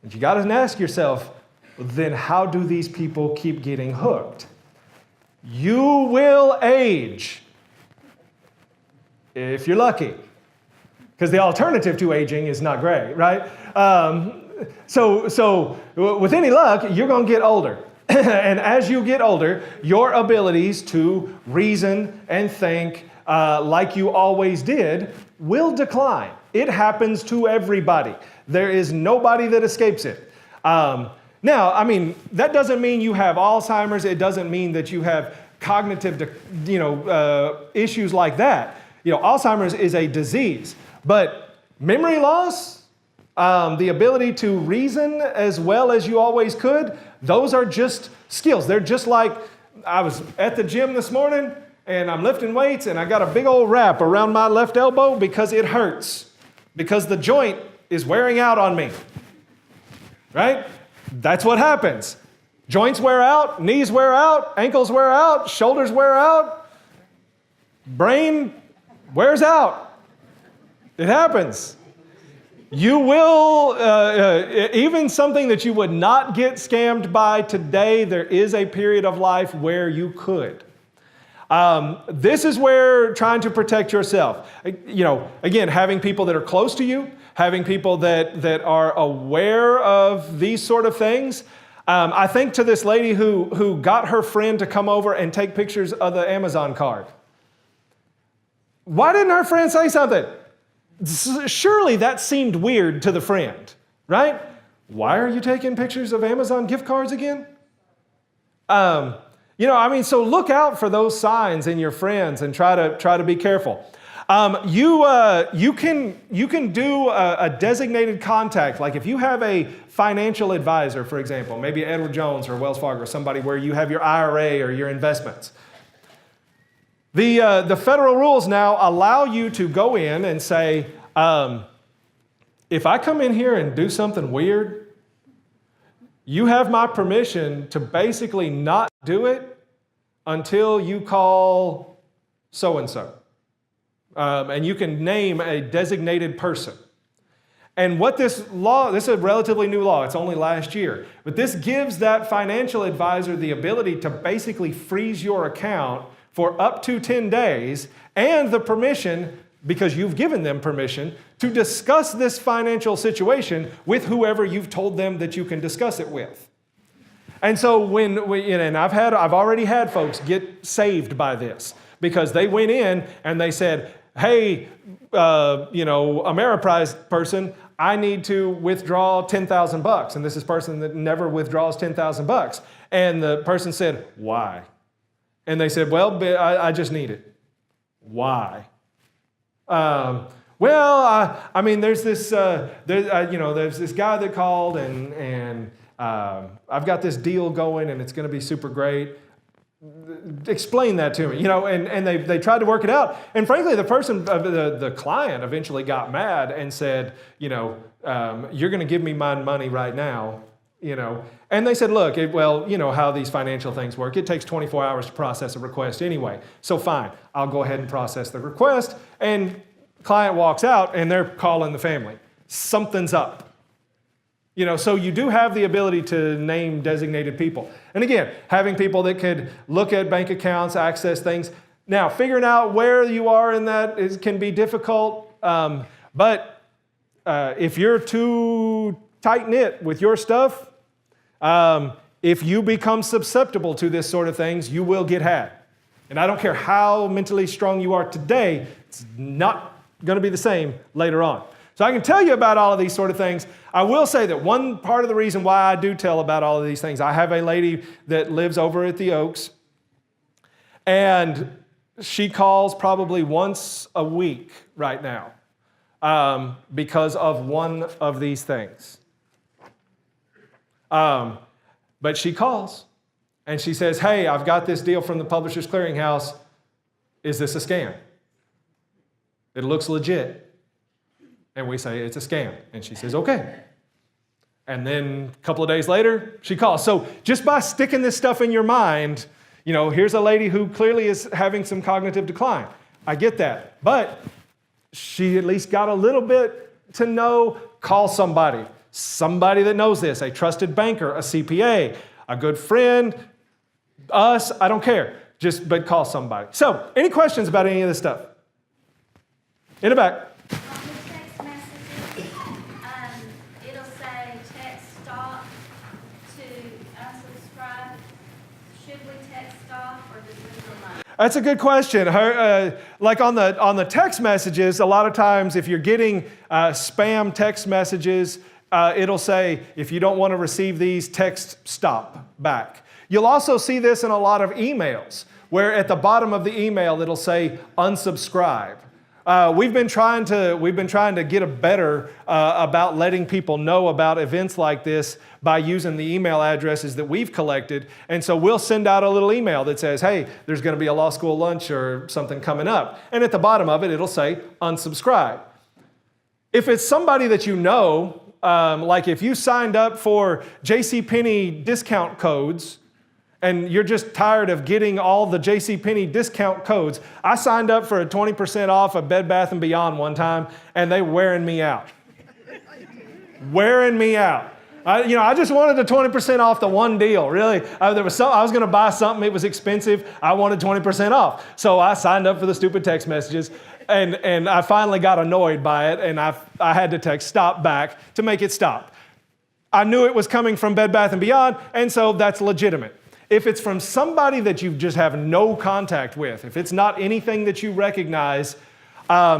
And you got to ask yourself, then how do these people keep getting hooked? You will age if you're lucky. Because the alternative to aging is not great, right? So with any luck, you're going to get older. And as you get older, your abilities to reason and think like you always did will decline. It happens to everybody. There is nobody that escapes it. Now, I mean, that doesn't mean you have Alzheimer's. It doesn't mean that you have cognitive, issues like that. Alzheimer's is a disease. But memory loss, the ability to reason as well as you always could, those are just skills. They're just like, I was at the gym this morning and I'm lifting weights and I got a big old wrap around my left elbow because it hurts, because the joint is wearing out on me, right? That's what happens. Joints wear out, knees wear out, ankles wear out, shoulders wear out, brain wears out. It happens. You will, even something that you would not get scammed by today, there is a period of life where you could. This is where trying to protect yourself, again, having people that are close to you, having people that are aware of these sort of things. I think to this lady who got her friend to come over and take pictures of the Amazon card. Why didn't her friend say something? Surely that seemed weird to the friend, right? Why are you taking pictures of Amazon gift cards again? So look out for those signs in your friends and try to be careful. You can do a designated contact. Like if you have a financial advisor, for example, maybe Edward Jones or Wells Fargo or somebody where you have your IRA or your investments. The federal rules now allow you to go in and say, if I come in here and do something weird, you have my permission to basically not do it until you call so-and-so. And you can name a designated person. And what this is a relatively new law, it's only last year, but this gives that financial advisor the ability to basically freeze your account for up to 10 days, and the permission, because you've given them permission, to discuss this financial situation with whoever you've told them that you can discuss it with. And so I've already had folks get saved by this, because they went in and they said, hey, Ameriprise person, I need to withdraw $10,000, and this is a person that never withdraws $10,000. And the person said, why? And they said, well, I just need it. Why? There's this there's this guy that called and I've got this deal going and it's going to be super great. Explain that to me, and they tried to work it out. And frankly, the person, the client eventually got mad and said, you're going to give me my money right now. And they said, look, how these financial things work. It takes 24 hours to process a request anyway. So fine, I'll go ahead and process the request. And client walks out and they're calling the family. Something's up. So you do have the ability to name designated people. And again, having people that could look at bank accounts, access things. Now, figuring out where you are in that can be difficult. But if you're too tight-knit with your stuff, if you become susceptible to this sort of things, you will get had. And I don't care how mentally strong you are today, it's not going to be the same later on. So I can tell you about all of these sort of things. I will say that one part of the reason why I do tell about all of these things, I have a lady that lives over at the Oaks, and she calls probably once a week right now because of one of these things. But she calls, and she says, hey, I've got this deal from the Publishers Clearinghouse. Is this a scam? It looks legit. And we say, it's a scam. And she says, okay. And then a couple of days later, she calls. So just by sticking this stuff in your mind, here's a lady who clearly is having some cognitive decline. I get that. But she at least got a little bit to know, call somebody that knows this, a trusted banker, a CPA, a good friend, us, I don't care. But call somebody. So, any questions about any of this stuff? In the back. Text messages, it'll say text stop to unsubscribe. Should we text stop or just leave it alone? That's a good question. Like on the text messages, a lot of times if you're getting spam text messages, it'll say, if you don't want to receive these, text stop back. You'll also see this in a lot of emails, where at the bottom of the email it'll say unsubscribe. We've been trying to get better about letting people know about events like this by using the email addresses that we've collected. And so we'll send out a little email that says, hey, there's going to be a law school lunch or something coming up. And at the bottom of it, it'll say unsubscribe. If it's somebody that you know, like if you signed up for JCPenney discount codes, and you're just tired of getting all the JCPenney discount codes. I signed up for a 20% off of Bed Bath & Beyond one time, and they wearing me out. Wearing me out. I just wanted the 20% off the one deal, really. I was going to buy something, it was expensive. I wanted 20% off. So I signed up for the stupid text messages, and I finally got annoyed by it, and I had to text stop back to make it stop. I knew it was coming from Bed Bath & Beyond, and so that's legitimate. If it's from somebody that you just have no contact with, if it's not anything that you recognize,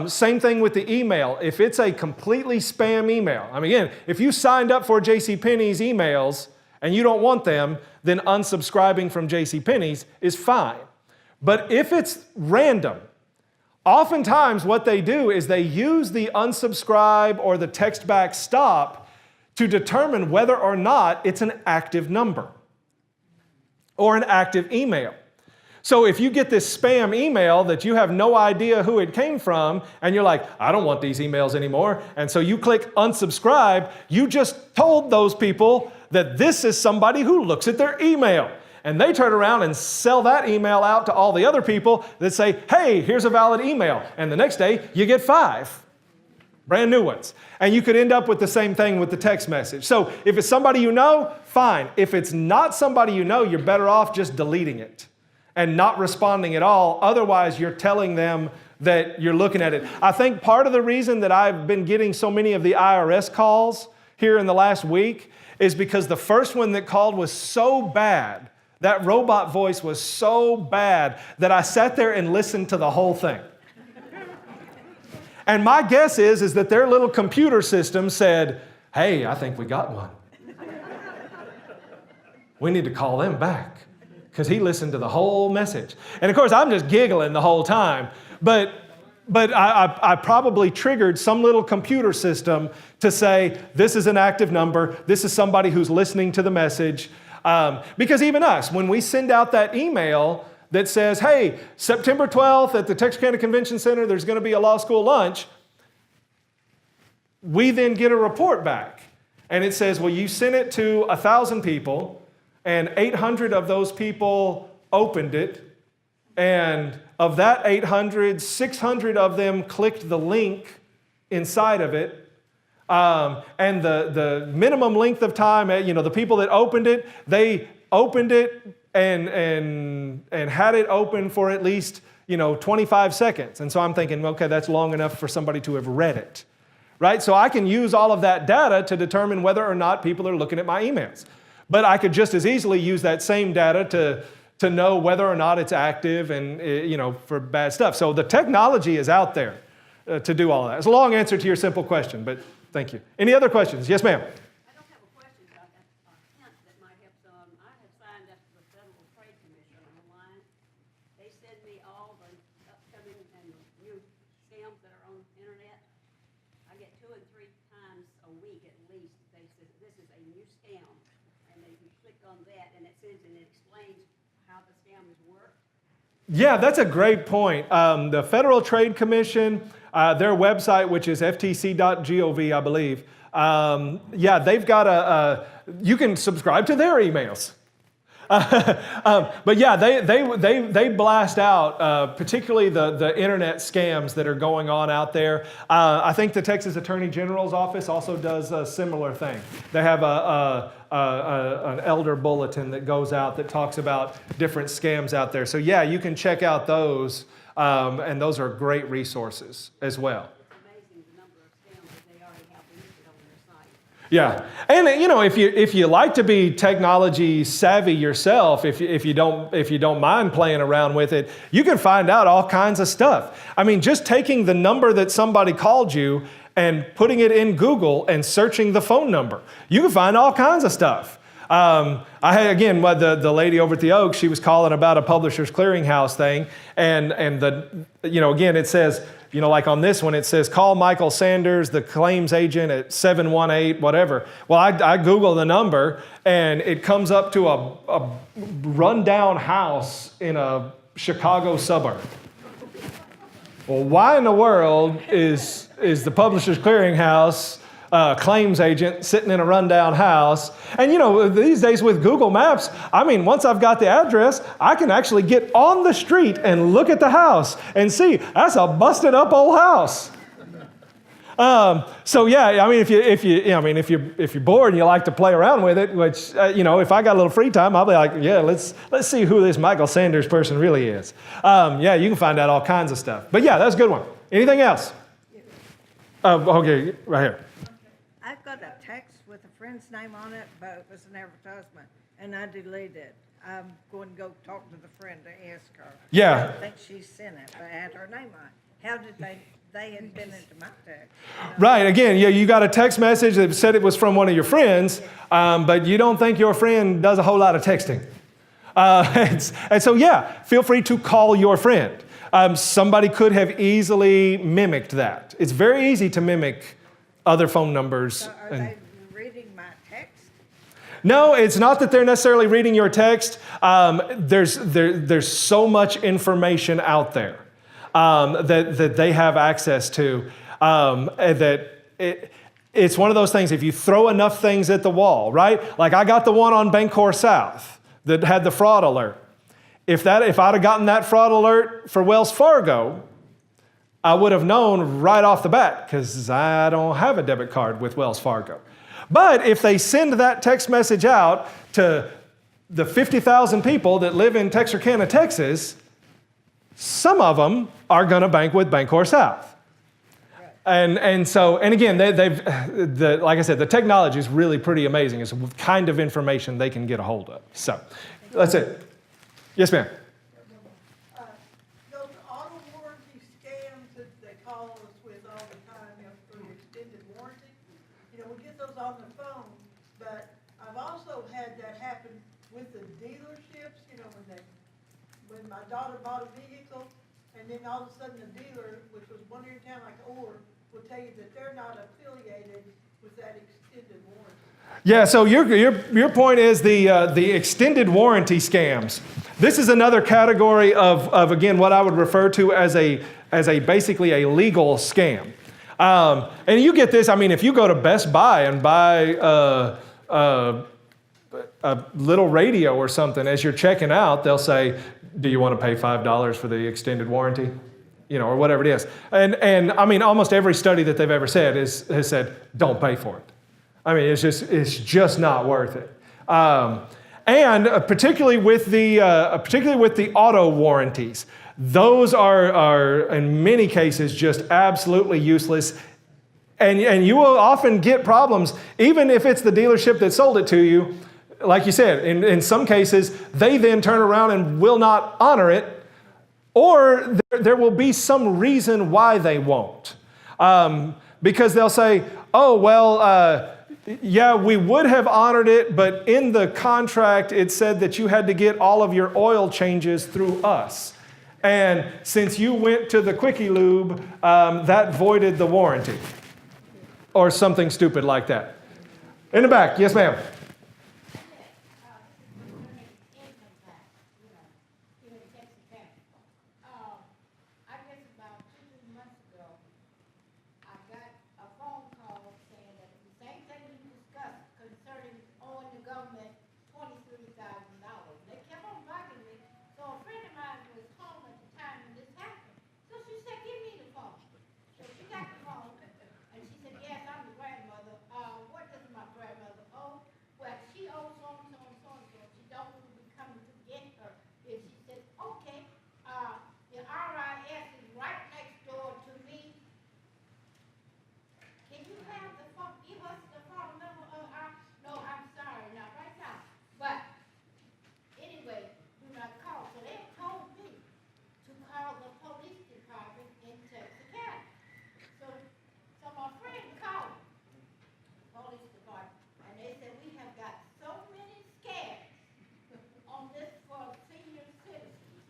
same thing with the email. If it's a completely spam email, again, if you signed up for JCPenney's emails and you don't want them, then unsubscribing from JCPenney's is fine. But if it's random, oftentimes what they do is they use the unsubscribe or the text back stop to determine whether or not it's an active number or an active email. So if you get this spam email that you have no idea who it came from, and you're like, I don't want these emails anymore, and so you click unsubscribe, you just told those people that this is somebody who looks at their email. And they turn around and sell that email out to all the other people that say, hey, here's a valid email. And the next day, you get 5 brand new ones. And you could end up with the same thing with the text message. So if it's somebody you know, fine. If it's not somebody you know, you're better off just deleting it and not responding at all. Otherwise, you're telling them that you're looking at it. I think part of the reason that I've been getting so many of the IRS calls here in the last week is because the first one that called was so bad, that robot voice was so bad that I sat there and listened to the whole thing. And my guess is that their little computer system said, hey, I think we got one. We need to call them back because he listened to the whole message. And of course, I'm just giggling the whole time. But I probably triggered some little computer system to say, this is an active number. This is somebody who's listening to the message. Because even us, when we send out that email that says, hey, September 12th at the Texarkana Convention Center, there's going to be a law school lunch, we then get a report back. And it says, well, you sent it to 1,000 people, and 800 of those people opened it. And of that 800, 600 of them clicked the link inside of it. And the minimum length of time, the people that opened it, they opened it and had it open for at least 25 seconds. And so I'm thinking, okay, that's long enough for somebody to have read it, right? So I can use all of that data to determine whether or not people are looking at my emails. But I could just as easily use that same data to know whether or not it's active and for bad stuff. So the technology is out there. to do all of that. It's a long answer to your simple question, but thank you. Any other questions? Yes, ma'am. I don't have a question, but I've got a hint that might help some. I have signed up for the Federal Trade Commission online. They send me all the upcoming and new scams that are on the internet. I get 2 and 3 times a week at least. They say this is a new scam, and then you click on that, and it says and it explains how the scam has worked. Yeah, that's a great point. The Federal Trade Commission, their website, which is ftc.gov, I believe, yeah, they've got you can subscribe to their emails. But yeah, they blast out, particularly the internet scams that are going on out there. I think the Texas Attorney General's office also does a similar thing. They have an elder bulletin that goes out that talks about different scams out there. So yeah, you can check out those, and those are great resources as well. It's amazing the number of scams that they already have listed on their site. Yeah, and you know, if you like to be technology savvy yourself, if you don't mind playing around with it, you can find out all kinds of stuff. I mean, just taking the number that somebody called you and putting it in Google and searching the phone number, you can find all kinds of stuff. I had, again, the lady over at the Oak, she was calling about a Publishers Clearinghouse thing, and again, it says, like on this one, it says, call Michael Sanders, the claims agent at 718, whatever. Well, I Google the number, and it comes up to a rundown house in a Chicago suburb. Well, why in the world is the Publishers Clearinghouse claims agent sitting in a rundown house? And these days with Google Maps, I mean, once I've got the address, I can actually get on the street and look at the house and see that's a busted up old house. So yeah, I mean, if you're bored and you like to play around with it, which if I got a little free time, I'll be like, yeah, let's see who this Michael Sanders person really is. Yeah, you can find out all kinds of stuff. But yeah, that's a good one. Anything else? Okay, right here. I've got a text with a friend's name on it, but it was an advertisement, and I deleted it. I'm going to go talk to the friend to ask her. Yeah. I don't think she sent it, but it had her name on it. How did they had been into my text? Right, again, yeah, you got a text message that said it was from one of your friends, but you don't think your friend does a whole lot of texting. And so, yeah, feel free to call your friend. Somebody could have easily mimicked that. It's very easy to mimic other phone numbers. So are they reading my text? No, it's not that they're necessarily reading your text. There's so much information out there that they have access to it's one of those things. If you throw enough things at the wall, right? Like I got the one on Bancorp South that had the fraud alert. If I'd have gotten that fraud alert for Wells Fargo, I would have known right off the bat because I don't have a debit card with Wells Fargo. But if they send that text message out to the 50,000 people that live in Texarkana, Texas, some of them are going to bank with Bancorp South. And again, like I said, the technology is really pretty amazing. It's the kind of information they can get a hold of. So that's it. Yes, ma'am. Those auto warranty scams that they call us with all the time for the extended warranty, we get those on the phone, but I've also had that happen with the dealerships, when my daughter bought a vehicle, and then all of a sudden the dealer, which was one here in town like Orr, will tell you that they're not affiliated with that extended warranty. Yeah, so your point is the extended warranty scams. This is another category of again what I would refer to as basically a legal scam. And you get this. I mean, if you go to Best Buy and buy a little radio or something as you're checking out, they'll say, "Do you want to pay $5 for the extended warranty?" Or whatever it is. And I mean, almost every study that they've ever said has said, "Don't pay for it." I mean, it's just not worth it. And particularly with the auto warranties, those are in many cases just absolutely useless. And you will often get problems, even if it's the dealership that sold it to you. Like you said, in some cases, they then turn around and will not honor it Or there will be some reason why they won't. Because they'll say, oh, well, yeah, we would have honored it, but in the contract it said that you had to get all of your oil changes through us. And since you went to the Quickie Lube, that voided the warranty. Or something stupid like that. In the back, yes, ma'am. I guess about 2 months ago, I got a phone call saying that the same thing we discussed concerning owing the government $23,000. They kept on bugging me, so a friend of mine was home at the time when this happened. So she said, give me the phone. So she got the phone, and she said, yes, I'm the grandmother. What does my grandmother owe? Well, she owes so-and-so and so-and-so. She don't want to be coming to get her. And she said, okay, the RIS is right next door to me. Can you have the phone, give us the phone number of our, no, I'm sorry, not right now. But anyway, do not call. So they told me to call the police department in Texarkana. So my friend called the police department, and they said, we have got so many scams on this for senior citizens.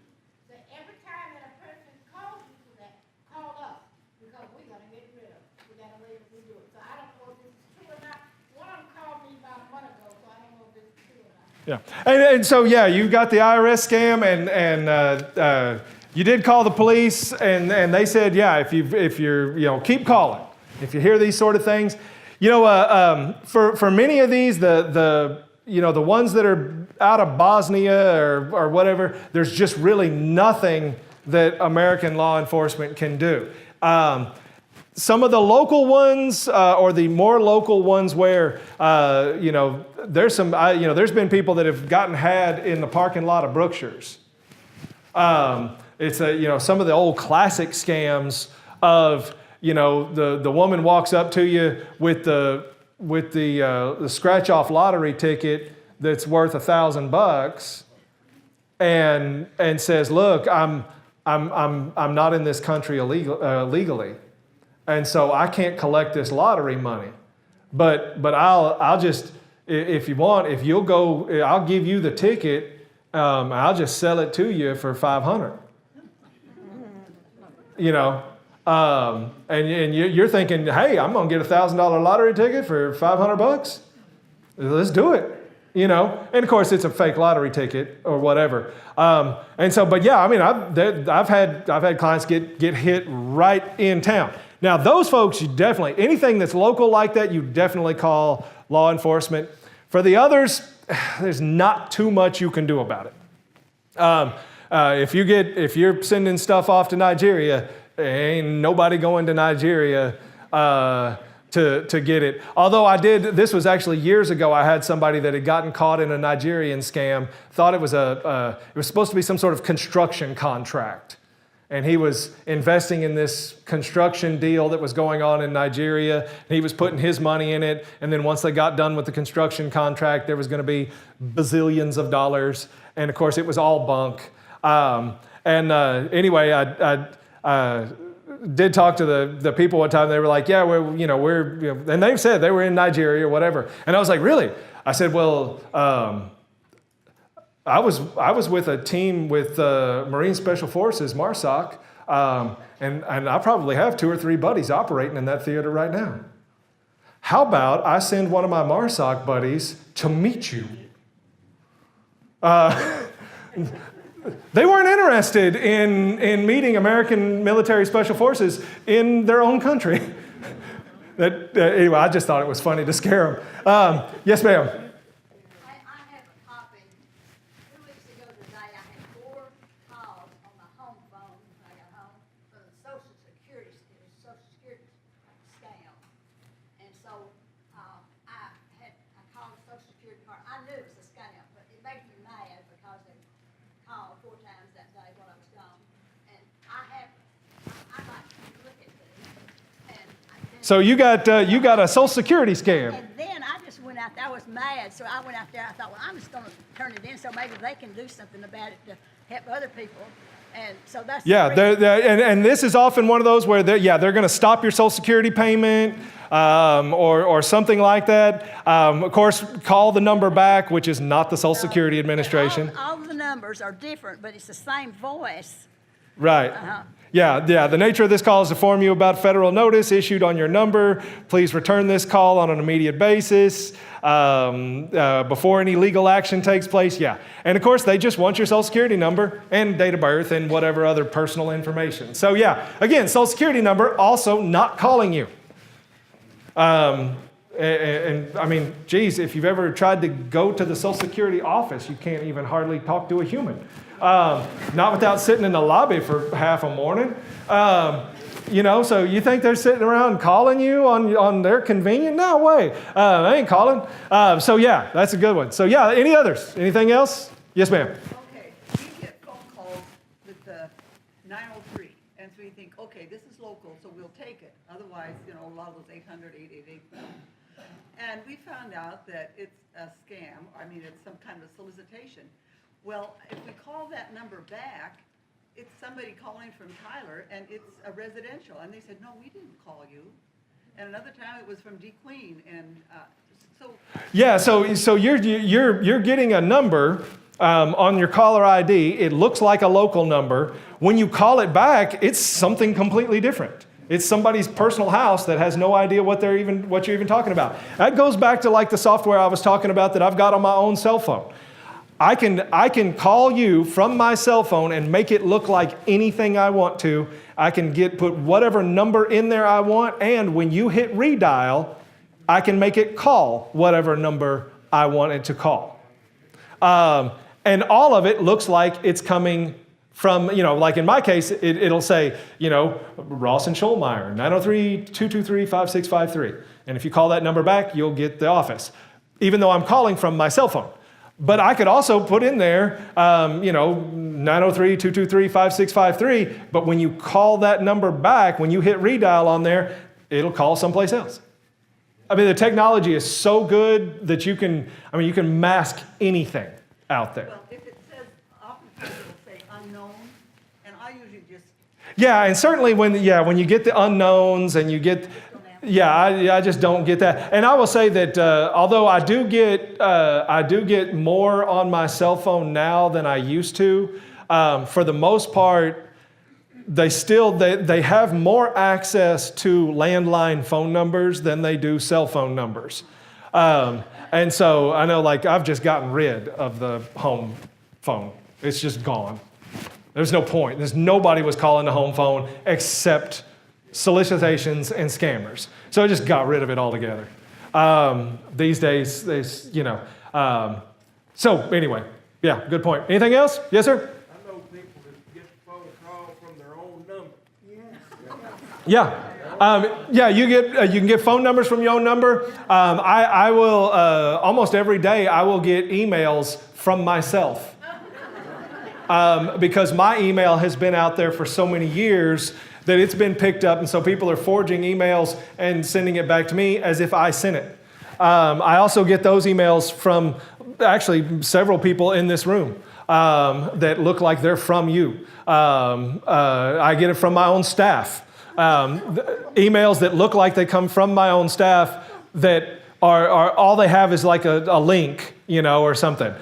So every time that a person calls you for that, call us, because we're gonna get rid of it. We got a way that we do it. So I don't know if this is true or not. One of them called me about a month ago, so I don't know if this is true or not. Yeah, and so yeah, you got the IRS scam, and you did call the police, and they said, yeah, if you're keep calling if you hear these sort of things. For many of these, the ones that are out of Bosnia or whatever, there's just really nothing that American law enforcement can do. Some of the local ones, or the more local ones where, there's there's been people that have gotten had in the parking lot of Brookshire's. It's some of the old classic scams of, the woman walks up to you with the scratch off lottery ticket that's worth $1,000 and says, look, I'm not in this country legally. And so I can't collect this lottery money, but I'll just, if you'll go, I'll give you the ticket. I'll just sell it to you for $500. And you're thinking, hey, I'm gonna get a $1,000 lottery ticket for $500. Let's do it. And of course it's a fake lottery ticket or whatever. But yeah, I mean, I've had clients get hit right in town. Now, those folks, you definitely, anything that's local like that, you definitely call law enforcement. For the others, there's not too much you can do about it. If you're sending stuff off to Nigeria, ain't nobody going to Nigeria to get it. Although this was actually years ago, I had somebody that had gotten caught in a Nigerian scam, thought it was supposed to be some sort of construction contract. And he was investing in this construction deal that was going on in Nigeria. And he was putting his money in it. And then once they got done with the construction contract, there was going to be bazillions of dollars. And of course, it was all bunk. Anyway, I did talk to the people one time. They were like, yeah, and they said they were in Nigeria or whatever. And I was like, really? I said, well, I was with a team with Marine Special Forces, MARSOC, and I probably have 2 or 3 buddies operating in that theater right now. How about I send one of my MARSOC buddies to meet you? They weren't interested in meeting American military special forces in their own country. Anyway, I just thought it was funny to scare them. Yes, ma'am. I have a copy. 2 weeks ago today, I had 4 calls on my home phone when I got home for the Social Security scam. And so I called the Social Security card. I knew it was a scam, but it made me mad because they called 4 times that day while I was gone. And I'd like to look at this. So you got a Social Security scam. And then I just went out there. I was mad, so I went out there. I thought, well, I'm just going to turn it in so maybe they can do something about it to help other people. And so that's. Yeah, and this is often one of those where they're going to stop your Social Security payment or something like that. Of course, call the number back, which is not the Social Security Administration. All the numbers are different, but it's the same voice. Right. Yeah. The nature of this call is to inform you about federal notice issued on your number. Please return this call on an immediate basis before any legal action takes place. Yeah. And of course, they just want your Social Security number and date of birth and whatever other personal information. So yeah, again, Social Security number also not calling you. And I mean, geez, if you've ever tried to go to the Social Security office, you can't even hardly talk to a human. Not without sitting in the lobby for half a morning. So you think they're sitting around calling you on their convenience? No way. They ain't calling. So yeah, that's a good one. So yeah, any others? Anything else? Yes, ma'am. Okay, we get phone calls with the 903, and so you think, okay, this is local, so we'll take it. Otherwise, a lot of those 800, 888. And we found out that it's a scam. I mean, it's some kind of solicitation. Well, if we call that number back, it's somebody calling from Tyler, and it's a residential. And they said, no, we didn't call you. And another time it was from DeQueen, and so. Yeah, so you're getting a number on your caller ID. It looks like a local number. When you call it back, it's something completely different. It's somebody's personal house that has no idea what you're even talking about. That goes back to like the software I was talking about that I've got on my own cell phone. I can call you from my cell phone and make it look like anything I want to. I can put whatever number in there I want, and when you hit redial, I can make it call whatever number I want it to call. And all of it looks like it's coming from, like in my case, it'll say, Ross and Scholmeyer, 903-223-5653. And if you call that number back, you'll get the office, even though I'm calling from my cell phone. But I could also put in there, 903-223-5653. But when you call that number back, when you hit redial on there, it'll call someplace else. I mean, the technology is so good that you can mask anything out there. Well, if it says, oftentimes it'll say unknown, and I usually just. Yeah, and certainly when you get the unknowns and you get. Yeah, I just don't get that. And I will say that although I do get more on my cell phone now than I used to, for the most part, they have more access to landline phone numbers than they do cell phone numbers. And so I know, like, I've just gotten rid of the home phone. It's just gone. There's no point. Nobody was calling the home phone except solicitations and scammers. So I just got rid of it altogether. These days, so anyway, yeah, good point. Anything else? Yes, sir? I know people that get the phone call from their own number. Yeah. You can get phone numbers from your own number. I will, almost every day, I will get emails from myself. Because my email has been out there for so many years that it's been picked up, and so people are forging emails and sending it back to me as if I sent it. I also get those emails from actually several people in this room that look like they're from you. I get it from my own staff. Emails that look like they come from my own staff that are all they have is like a link, or something.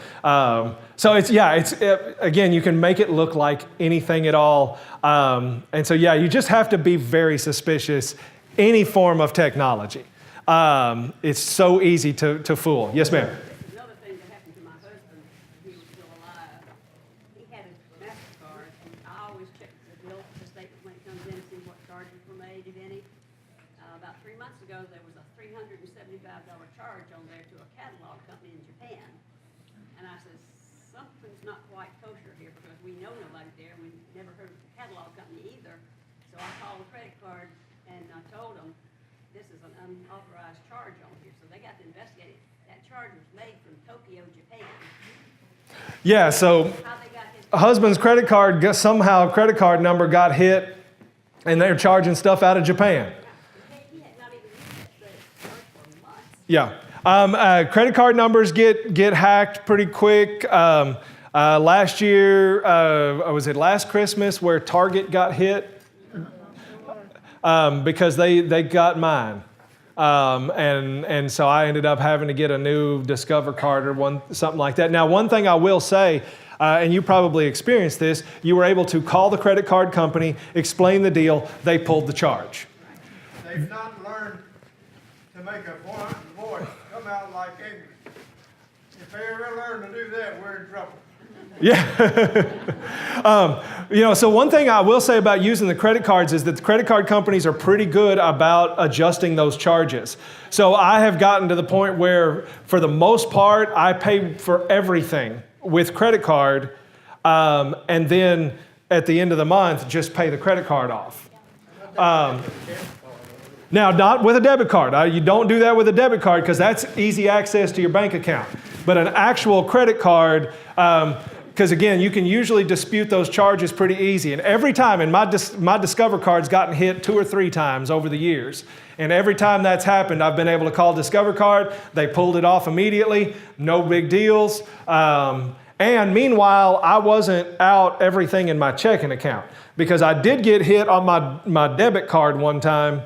So again, you can make it look like anything at all. And so, you just have to be very suspicious. Any form of technology. It's so easy to fool. Yes, ma'am. Another thing that happened to my husband, he was still alive. He had a MasterCard, and I always check the bill, the statement when it comes in, see what charges were made, if any. About 3 months ago, there was a $375 charge on there to a catalog company in Japan. And I said, something's not quite kosher here because we know nobody there. We never heard of the catalog company either. So I called the credit card and I told them this is an unauthorized charge on here. So they got to investigate it. That charge was made from Tokyo, Japan. Yeah, so How they got his husband's credit card number got hit, and they're charging stuff out of Japan. he had not even used that charge for months. Yeah. Credit card numbers get hacked pretty quick. Last year, was it last Christmas where Target got hit? Because they got mine. And so I ended up having to get a new Discover card or something like that. Now, one thing I will say, and you probably experienced this, you were able to call the credit card company, explain the deal, they pulled the charge. They've not learned to make a voice come out like English. If they ever learn to do that, we're in trouble. Yeah. So one thing I will say about using the credit cards is that the credit card companies are pretty good about adjusting those charges. So I have gotten to the point where, for the most part, I pay for everything with credit card, and then at the end of the month, just pay the credit card off. Now, not with a debit card. You don't do that with a debit card because that's easy access to your bank account. But an actual credit card, because again, you can usually dispute those charges pretty easy. And every time, and my Discover card's gotten hit 2 or 3 times over the years. And every time that's happened, I've been able to call Discover card. They pulled it off immediately. No big deals. And meanwhile, I wasn't out everything in my checking account because I did get hit on my debit card one time.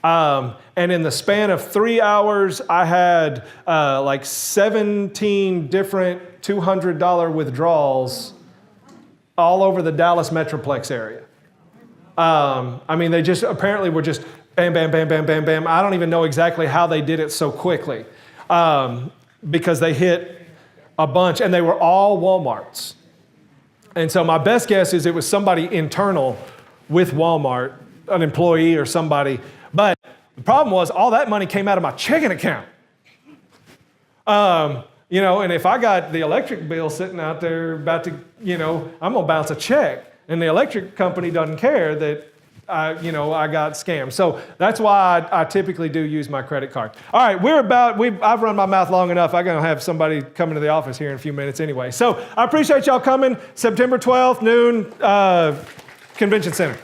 And in the span of 3 hours, I had like 17 different $200 withdrawals all over the Dallas Metroplex area. They just apparently were just bam, bam, bam, bam, bam, bam. I don't even know exactly how they did it so quickly because they hit a bunch, and they were all Walmarts. And so my best guess is it was somebody internal with Walmart, an employee or somebody. But the problem was all that money came out of my checking account. And if I got the electric bill sitting out there about to, I'm going to bounce a check. And the electric company doesn't care that I got scammed. So that's why I typically do use my credit card. All right, I've run my mouth long enough. I'm going to have somebody coming to the office here in a few minutes anyway. So I appreciate y'all coming. September 12th, noon, Convention Center.